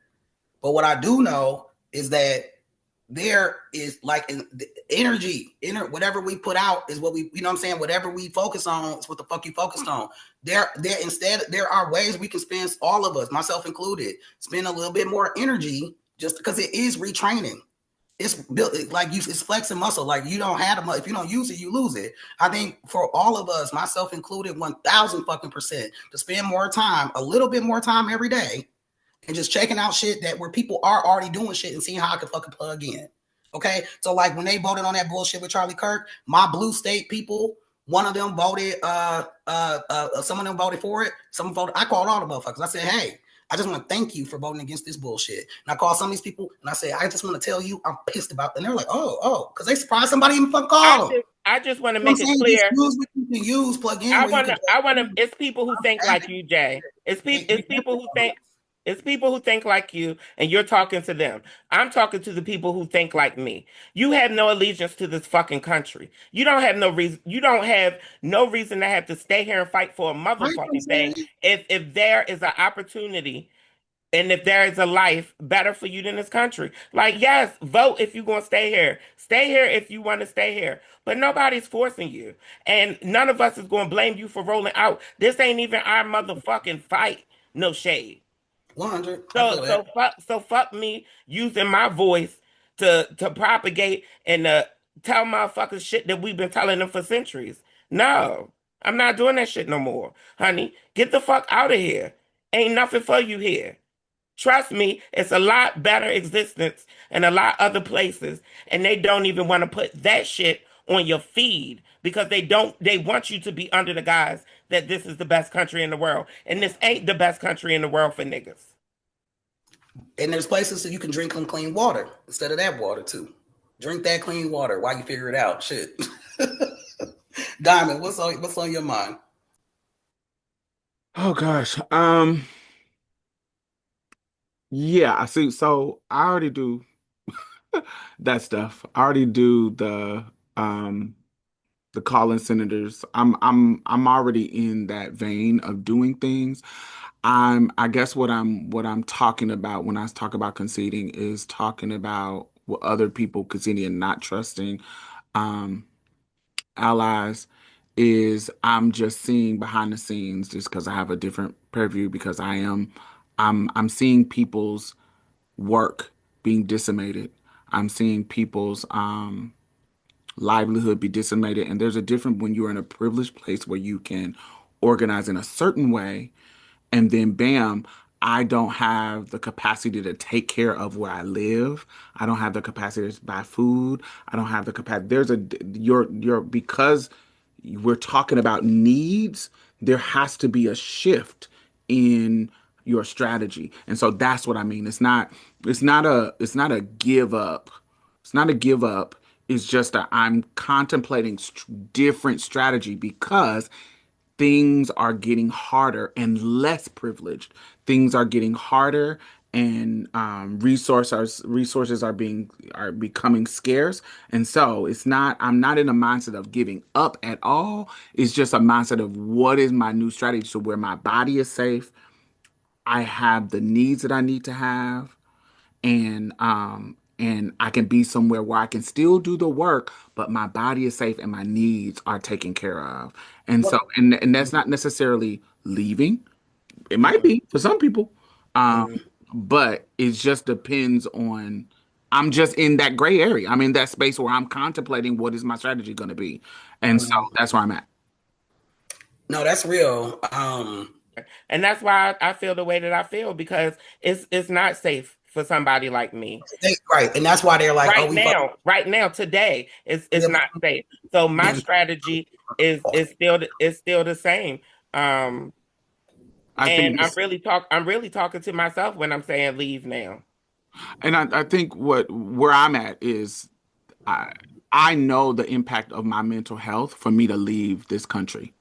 But what I do know is that there is like energy, whatever we put out is what we, you know what I'm saying? Whatever we focus on is what the fuck you focused on. There are ways we can spend, all of us, myself included, spend a little bit more energy just because it is retraining. It's built like it's flexing muscle. Like you don't have if you don't use it, you lose it. I think for all of us, myself included, 1,000% to spend more time, a little bit more time every day, and just checking out shit that where people are already doing shit and seeing how I can fucking plug in. Okay, so like when they voted on that bullshit with Charlie Kirk, my blue state people, one of them voted, some of them voted for it. Some voted. I called all the motherfuckers. I said, hey, I just want to thank you for voting against this bullshit. And I called some of these people and I said, I just want to tell you I'm pissed about it. And they're like, oh, because they surprised somebody even fucking called them. I just want to make it clear. Use what you can use, plug in. I want to. It's people who think like you, Jay. It's people who think. It's people who think like you, and you're talking to them. I'm talking to the people who think like me. You have no allegiance to this fucking country. You don't have no reason. You don't have no reason to have to stay here and fight for a motherfucking thing. If there is an opportunity, and if there is a life better for you than this country, like yes, vote if you're gonna stay here. Stay here if you want to stay here. But nobody's forcing you, and none of us is gonna blame you for rolling out. This ain't even our motherfucking fight. No shade. 100. So fuck me using my voice to propagate and tell motherfuckers shit that we've been telling them for centuries. No, I'm not doing that shit no more, honey. Get the fuck out of here. Ain't nothing for you here. Trust me, it's a lot better existence in a lot other places, and they don't even want to put that shit on your feed because they want you to be under the guise that this is the best country in the world, and this ain't the best country in the world for niggas. And there's places that you can drink some clean water instead of that water too. Drink that clean water while you figure it out. Shit. Diamond, what's on your mind? Oh gosh. Yeah, I see. So I already do that stuff. I already do the call-in senators. I'm already in that vein of doing things. I guess what I'm talking about when I talk about conceding is talking about what other people conceding and not trusting allies is I'm just seeing behind the scenes just because I have a different purview because I'm seeing people's work being decimated. I'm seeing people's livelihood be decimated. And there's a difference when you're in a privileged place where you can organize in a certain way, and then bam, I don't have the capacity to take care of where I live. I don't have the capacity to buy food. I don't have the capacity. Because we're talking about needs, there has to be a shift in your strategy. And so that's what I mean. It's not a give up. It's not a give up. It's just that I'm contemplating different strategy because things are getting harder and less privileged. Things are getting harder and resources are becoming scarce. And so it's not I'm not in a mindset of giving up at all. It's just a mindset of what is my new strategy so where my body is safe, I have the needs that I need to have, and I can be somewhere where I can still do the work, but my body is safe and my needs are taken care of. And so, and that's not necessarily leaving. It might be for some people, Mhm. but it just depends on. I'm just in that gray area. I'm in that space where I'm contemplating what is my strategy going to be, and so that's where I'm at. No, that's real. And that's why I feel the way that I feel, because it's not safe for somebody like me. Right, and that's why they're like, "Oh, we fuck." Right now, today, it's not safe. So my strategy is still the same. Um, I and think it's, I'm really talking to myself when I'm saying leave now. and I think where I'm at is I I know the impact of my mental health for me to leave this country.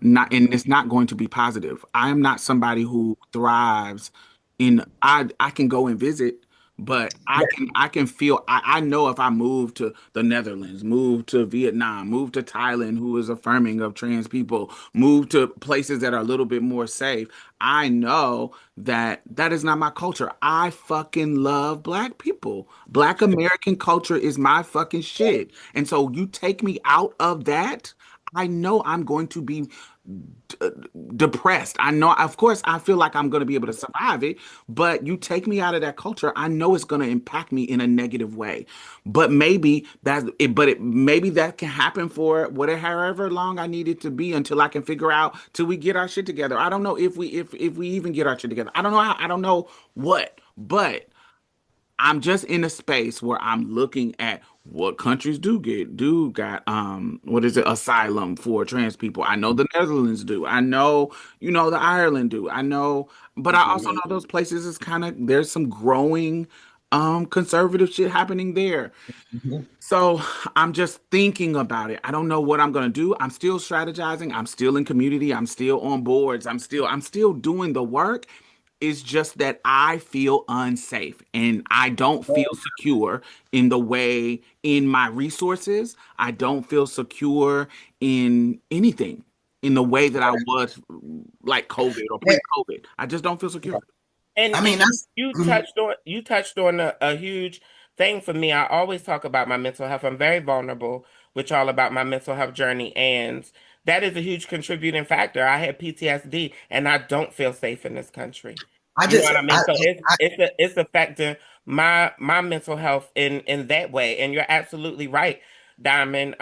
Not and it's not going to be positive. I am not somebody who thrives in I can go and visit, but I can feel I know if I move to the Netherlands, move to Vietnam, move to Thailand, who is affirming of trans people, move to places that are a little bit more safe. I know that that is not my culture. I fucking love black people. Black American culture is my fucking shit. And so you take me out of that, I know I'm going to be d- depressed. I know, of course, I feel like I'm going to be able to survive it, but you take me out of that culture, I know it's going to impact me in a negative way. But maybe maybe that can happen for whatever, however long I need it to be until I can figure out till we get our shit together. I don't know if we even get our shit together. I don't know how, I don't know what, but I'm just in a space where I'm looking at what countries do got what is it, asylum for trans people. I know the Netherlands do. I know, the Ireland do. I know, but I also know those places is kind of there's some growing conservative shit happening there. So I'm just thinking about it. I don't know what I'm gonna do. I'm still strategizing. I'm still in community. I'm still on boards. I'm still doing the work. It's just that I feel unsafe and I don't feel secure in the way in my resources. I don't feel secure in anything in the way that I was like COVID or pre-COVID. I just don't feel secure. I And mean, that's you touched on a huge thing for me. I always talk about my mental health. I'm very vulnerable with y'all about my mental health journey, and that is a huge contributing factor. I had PTSD, and I don't feel safe in this country. I You know just what I mean? So it's affecting my mental health in that way. And you're absolutely right, Diamond.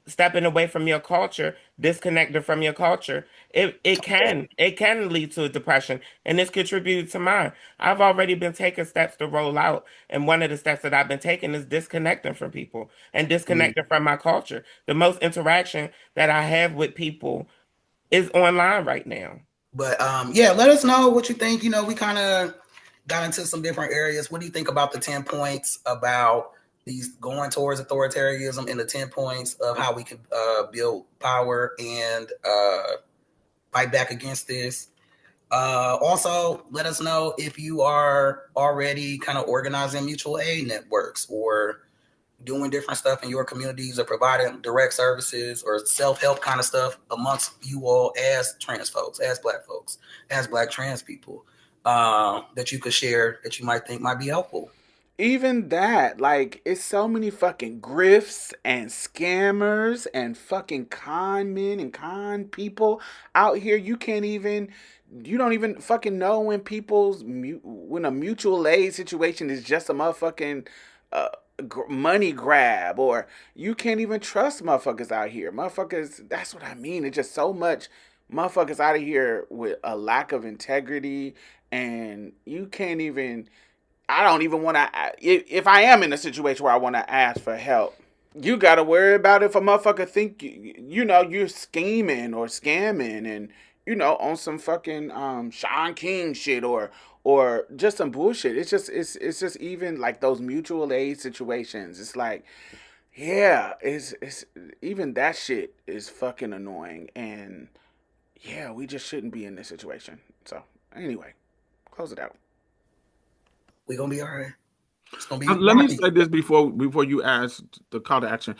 Stepping away from your culture, disconnected from your culture, it can lead to depression, and it's contributed to mine. I've already been taking steps to roll out, and one of the steps that I've been taking is disconnecting from people and disconnecting from my culture. The most interaction that I have with people is online right now. But yeah, let us know what you think. We kind of got into some different areas. What do you think about the 10 points about these going towards authoritarianism and the 10 points of how we could build power and fight back against this? Also, let us know if you are already kind of organizing mutual aid networks or doing different stuff in your communities or providing direct services or self-help kind of stuff amongst you all as trans folks, as black folks, as black trans people, that you could share that you might think might be helpful. Even that, like, it's so many fucking grifts and scammers and fucking con men and con people out here. You don't even fucking know when when a mutual aid situation is just a motherfucking uh, money grab, or you can't even trust motherfuckers out here. Motherfuckers, that's what I mean. It's just so much motherfuckers out of here with a lack of integrity, and you can't even I don't even want to. If I am in a situation where I want to ask for help, you got to worry about if a motherfucker think you're scheming or scamming, and on some fucking Sean King shit, or just some bullshit. It's just even like those mutual aid situations. It's like Yeah, it's even that shit is fucking annoying, and yeah, we just shouldn't be in this situation. So anyway, close it out. We gonna be all right. It's gonna be Let me right. say this before you ask the call to action.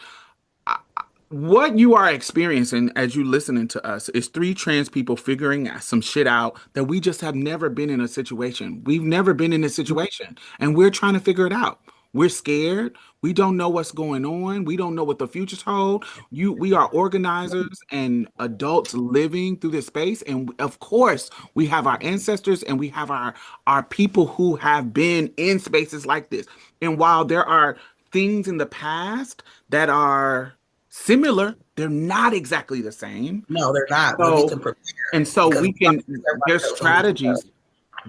What you are experiencing as you listening to us is three trans people figuring some shit out that we just have never been in a situation. We've never been in a situation, and we're trying to figure it out. We're scared. We don't know what's going on. We don't know what the futures hold. We are organizers and adults living through this space, and of course, we have our ancestors and we have our people who have been in spaces like this. And while there are things in the past that are similar, they're not exactly the same. No, they're not, but we So, can prepare and so because we can, everybody there's knows what we do.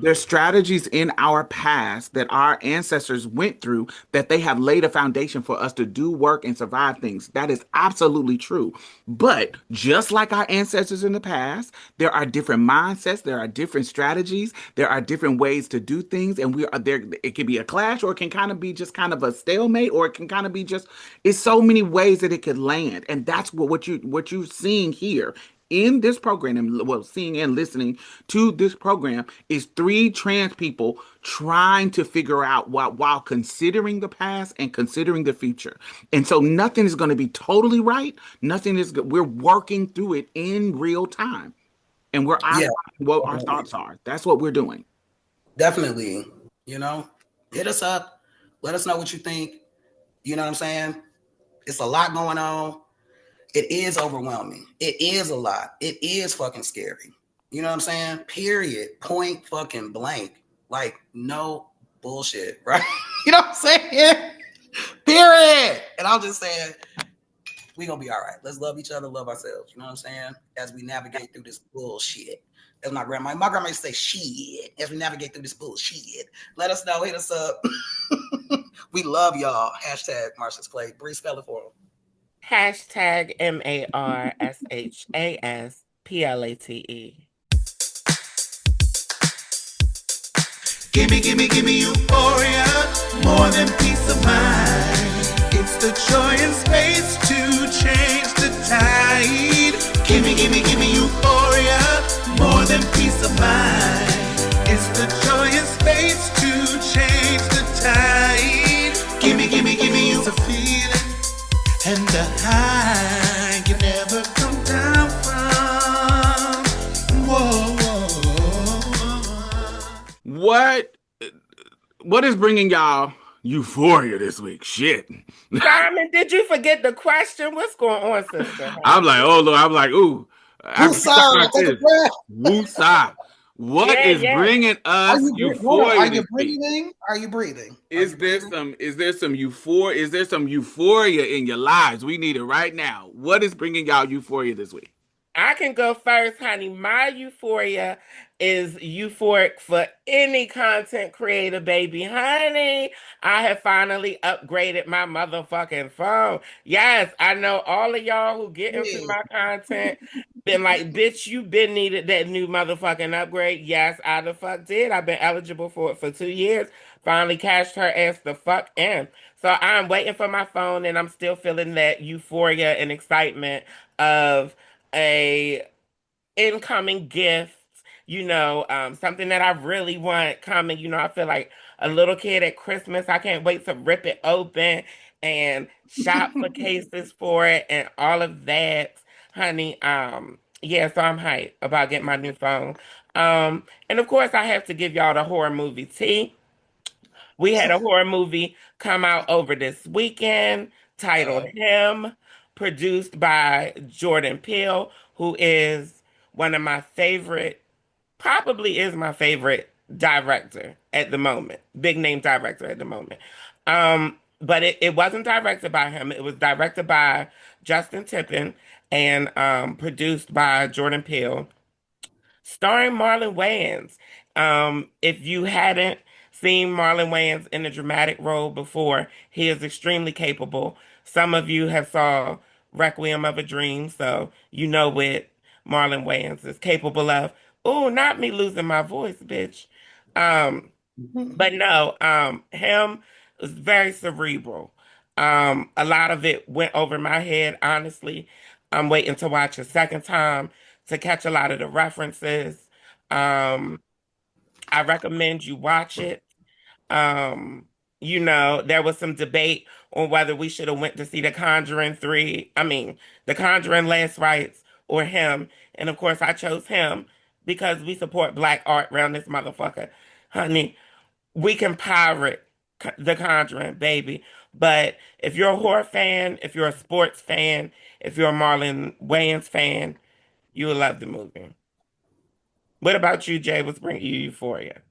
there's strategies in our past that our ancestors went through that they have laid a foundation for us to do work and survive things. That is absolutely true. But just like our ancestors in the past, there are different mindsets, there are different strategies, there are different ways to do things, and we are there. It can be a clash, or it can kind of be just kind of a stalemate, or it can kind of be just. It's so many ways that it could land, and that's what you're seeing here in this program, and well, seeing and listening to this program is three trans people trying to figure out while considering the past and considering the future. And so nothing is going to be totally right. Nothing is, we're working through it in real time. And we're Yeah, outlining what our thoughts are. That's what we're doing. definitely. You know, hit us up. Let us know what you think. You know what I'm saying? It's a lot going on. It is overwhelming. It is a lot. It is fucking scary. You know what I'm saying? Period. Point fucking blank. Like, no bullshit, right? You know what I'm saying? Period. And I'm just saying, we gonna be all right. Let's love each other, love ourselves. You know what I'm saying? As we navigate through this bullshit. As my grandma used to say, shit. As we navigate through this bullshit. Let us know. Hit us up. We love y'all. Hashtag Marsha's Play. Bree, spell it for them. Hashtag MARSHASPLATE. Gimme euphoria, more than peace of mind. It's the joy and space to change the tide. Gimme euphoria, more than peace of mind. It's the joy and space to change the tide. Gimme you a feeling and a high you never come down from. Whoa. What is bringing y'all euphoria this week? Shit. Diamond, did you forget the question? What's going on, sister? I'm like, oh Lord, I'm like, ooh. After we talk about Take a this, breath. woosah. What is bringing us euphoria? Are you breathing? Are you breathing? Is there some euphoria? Is there some euphoria in your lives? We need it right now. What is bringing y'all euphoria this week? I can go first, honey. My euphoria is euphoric for any content creator, baby. Honey, I have finally upgraded my motherfucking phone. Yes, I know all of y'all who get into my content been like, bitch, you been needed that new motherfucking upgrade. Yes, I the fuck did. I've been eligible for it for 2 years. Finally cashed her ass the fuck in. So I'm waiting for my phone and I'm still feeling that euphoria and excitement of a incoming gift, something that I really want coming. I feel like a little kid at Christmas. I can't wait to rip it open and shop for cases for it and all of that, honey. Yeah, so I'm hyped about getting my new phone. And of course I have to give y'all the horror movie tea. We had a horror movie come out over this weekend titled Him, produced by Jordan Peele, who is one of my favorite, probably is my favorite director at the moment, big name director at the moment. But it wasn't directed by him. It was directed by Justin Tippin and produced by Jordan Peele starring Marlon Wayans. If you hadn't seen Marlon Wayans in a dramatic role before, he is extremely capable. Some of you have saw Requiem of a Dream, so you know what Marlon Wayans is capable of. Oh, not me losing my voice, bitch. But no, him is very cerebral. A lot of it went over my head, honestly. I'm waiting to watch a second time to catch a lot of the references. Um, I recommend you watch it. Um, there was some debate on whether we should have went to see The Conjuring 3. I mean, The Conjuring Last Rites or him. And of course I chose him because we support black art around this motherfucker. Honey, we can pirate The Conjuring, baby. But if you're a horror fan, if you're a sports fan, if you're a Marlon Wayans fan, you will love the movie. What about you, Jay? What's bringing you Euphoria?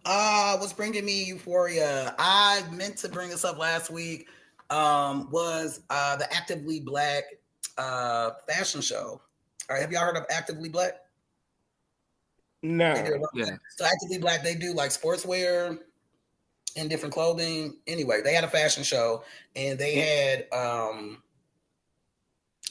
What's bringing me Euphoria? I meant to bring this up last week. Was the Actively Black fashion show. All right, have y'all heard of Actively Black? No. Yeah. So Actively Black, they do like sportswear and different clothing. Anyway, they had a fashion show, and they had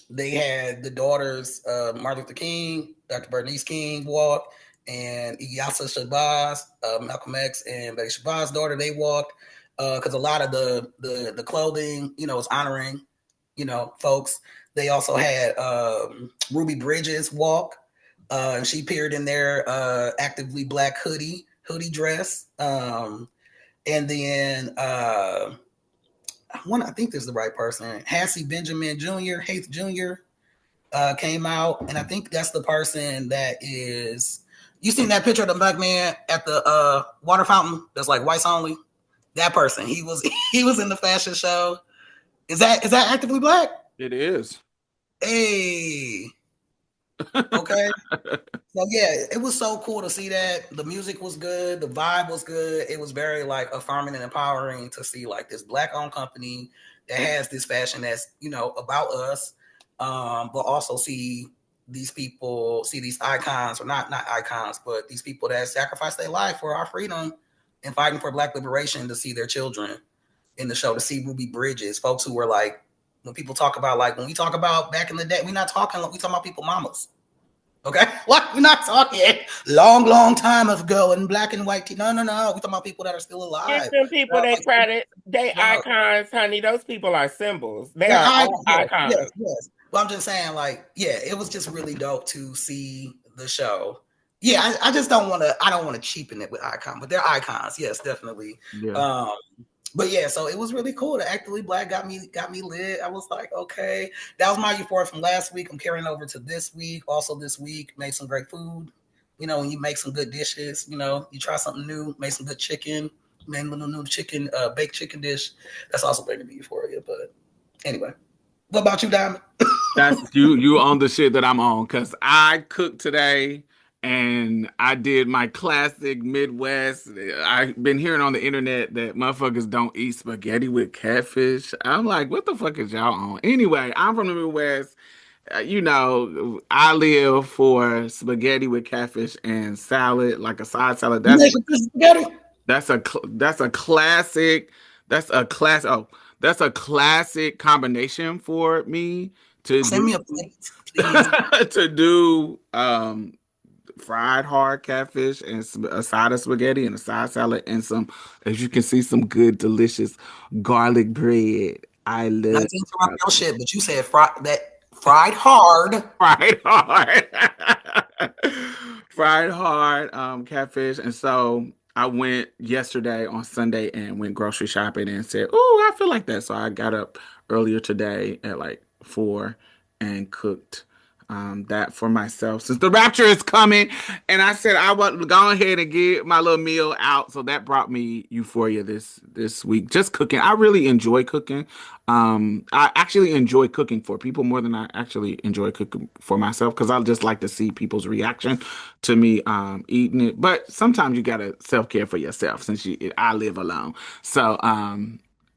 the daughters of Martin Luther King, Dr. Bernice King walk, and Iyasa Shabazz, Malcolm X, and Betty Shabazz's daughter. They walked because a lot of the clothing, is honoring, folks. They also had Ruby Bridges walk. And she appeared in their Actively Black hoodie dress. And then I think this is the right person. Hassie Benjamin Jr., Haith Jr. Came out, and I think that's the person that is. You seen that picture of the black man at the water fountain? That's like whites only. That person, he was in the fashion show. Is that Actively Black? It is. Hey. Okay. So yeah, it was so cool to see that. The music was good, the vibe was good. It was very like affirming and empowering to see like this black owned company that has this fashion that's about us, but also see these people, see these icons, or not icons, but these people that sacrificed their life for our freedom and fighting for black liberation, to see their children in the show, to see Ruby Bridges, folks who were like, when we talk about back in the day, we talking about people mamas. Okay, what? We're not talking long time ago in black and white. No. We're talking about people that are still alive. It's them people they credit. They icons, honey. Those people are symbols. They're all icons. Yes. Well, I'm just saying, like, yeah, it was just really dope to see the show. Yeah, I just don't want to cheapen it with icon, but they're icons. Yes, definitely. Yeah. But yeah, so it was really cool. The Actively Black got me lit. I was like, okay, that was my euphoria from last week. I'm carrying over to this week. Also, this week made some great food. When you make some good dishes, you try something new, make some good chicken, made a little new chicken, baked chicken dish. That's also bringing me euphoria. But anyway, what about you, Diamond? That's you on the shit that I'm on, because I cooked today. And I did my classic Midwest. I've been hearing on the internet that motherfuckers don't eat spaghetti with catfish. I'm like, what the fuck is y'all on? Anyway, I'm from the Midwest. I live for spaghetti with catfish and salad, like a side salad. That's a classic. That's a class. Oh, that's a classic combination for me to send me a plate, please. to do fried hard catfish and a side of spaghetti and a side salad and some, as you can see, some good delicious garlic bread. I love. Not to interrupt your shit, but you said fried hard. Fried hard. Fried hard catfish. And so I went yesterday on Sunday and went grocery shopping and said, oh, I feel like that. So I got up earlier today at like 4 and cooked that for myself, since the Rapture is coming. And I said I want to go ahead and get my little meal out. So that brought me euphoria this week. Just cooking. I really enjoy cooking. I actually enjoy cooking for people more than I actually enjoy cooking for myself, because I just like to see people's reaction to me eating it. But sometimes you gotta self-care for yourself, since I live alone. So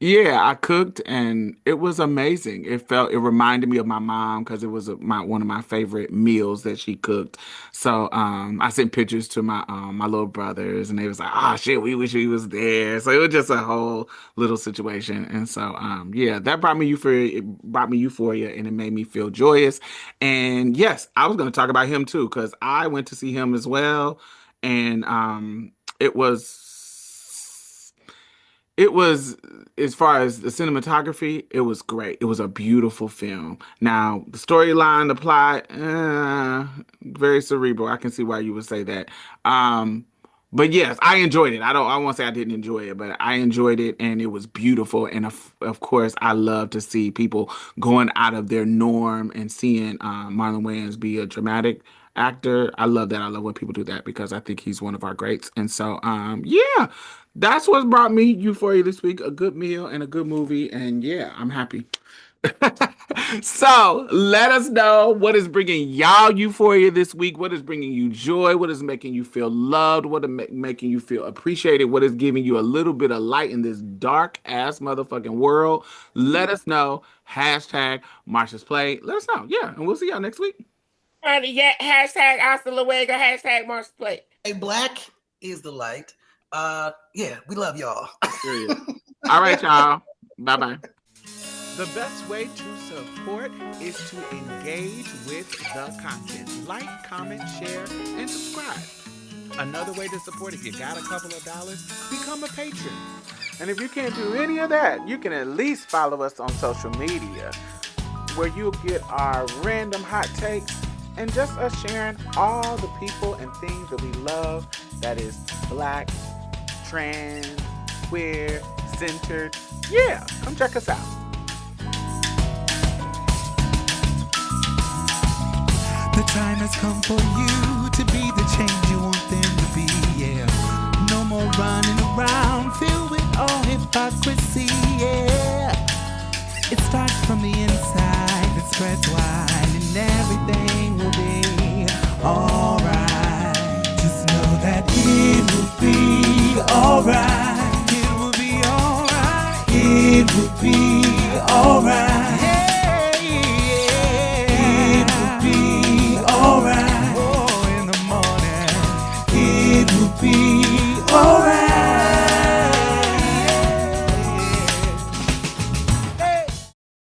yeah, I cooked and it was amazing. It reminded me of my mom, because it was one of my favorite meals that she cooked. So I sent pictures to my little brothers, and they was like, "Oh shit, we wish we was there." So it was just a whole little situation. And so yeah, that brought me euphoria. It brought me euphoria, and it made me feel joyous. And yes, I was going to talk about him too, because I went to see him as well, and it was It was, as far as the cinematography, it was great. It was a beautiful film. Now, the storyline, the plot, very cerebral. I can see why you would say that. But yes, I enjoyed it. I won't say I didn't enjoy it, but I enjoyed it and it was beautiful. And of course, I love to see people going out of their norm and seeing Marlon Wayans be a dramatic actor. I love that. I love when people do that because I think he's one of our greats. And so, yeah, that's what brought me Euphoria this week. A good meal and a good movie. And yeah, I'm happy. So let us know what is bringing y'all euphoria this week. What is bringing you joy? What is making you feel loved? What is making you feel appreciated? What is giving you a little bit of light in this dark ass motherfucking world? Let us know. Hashtag Marsha's Play. Let us know. Yeah, and we'll see y'all next week. Yeah, hashtag hasta luego. Hashtag Marsha's Play. Hey, black is the light. Yeah, we love y'all. All right, y'all. Bye-bye. The best way to support is to engage with the content. Like, comment, share, and subscribe. Another way to support, if you got a couple of dollars, become a patron. And if you can't do any of that, you can at least follow us on social media, where you'll get our random hot takes and just us sharing all the people and things that we love that is black, trans, queer, centered. Yeah, come check us out. The time has come for you to be the change you want them to be, yeah. No more running around filled with all hypocrisy, yeah. It starts from the inside.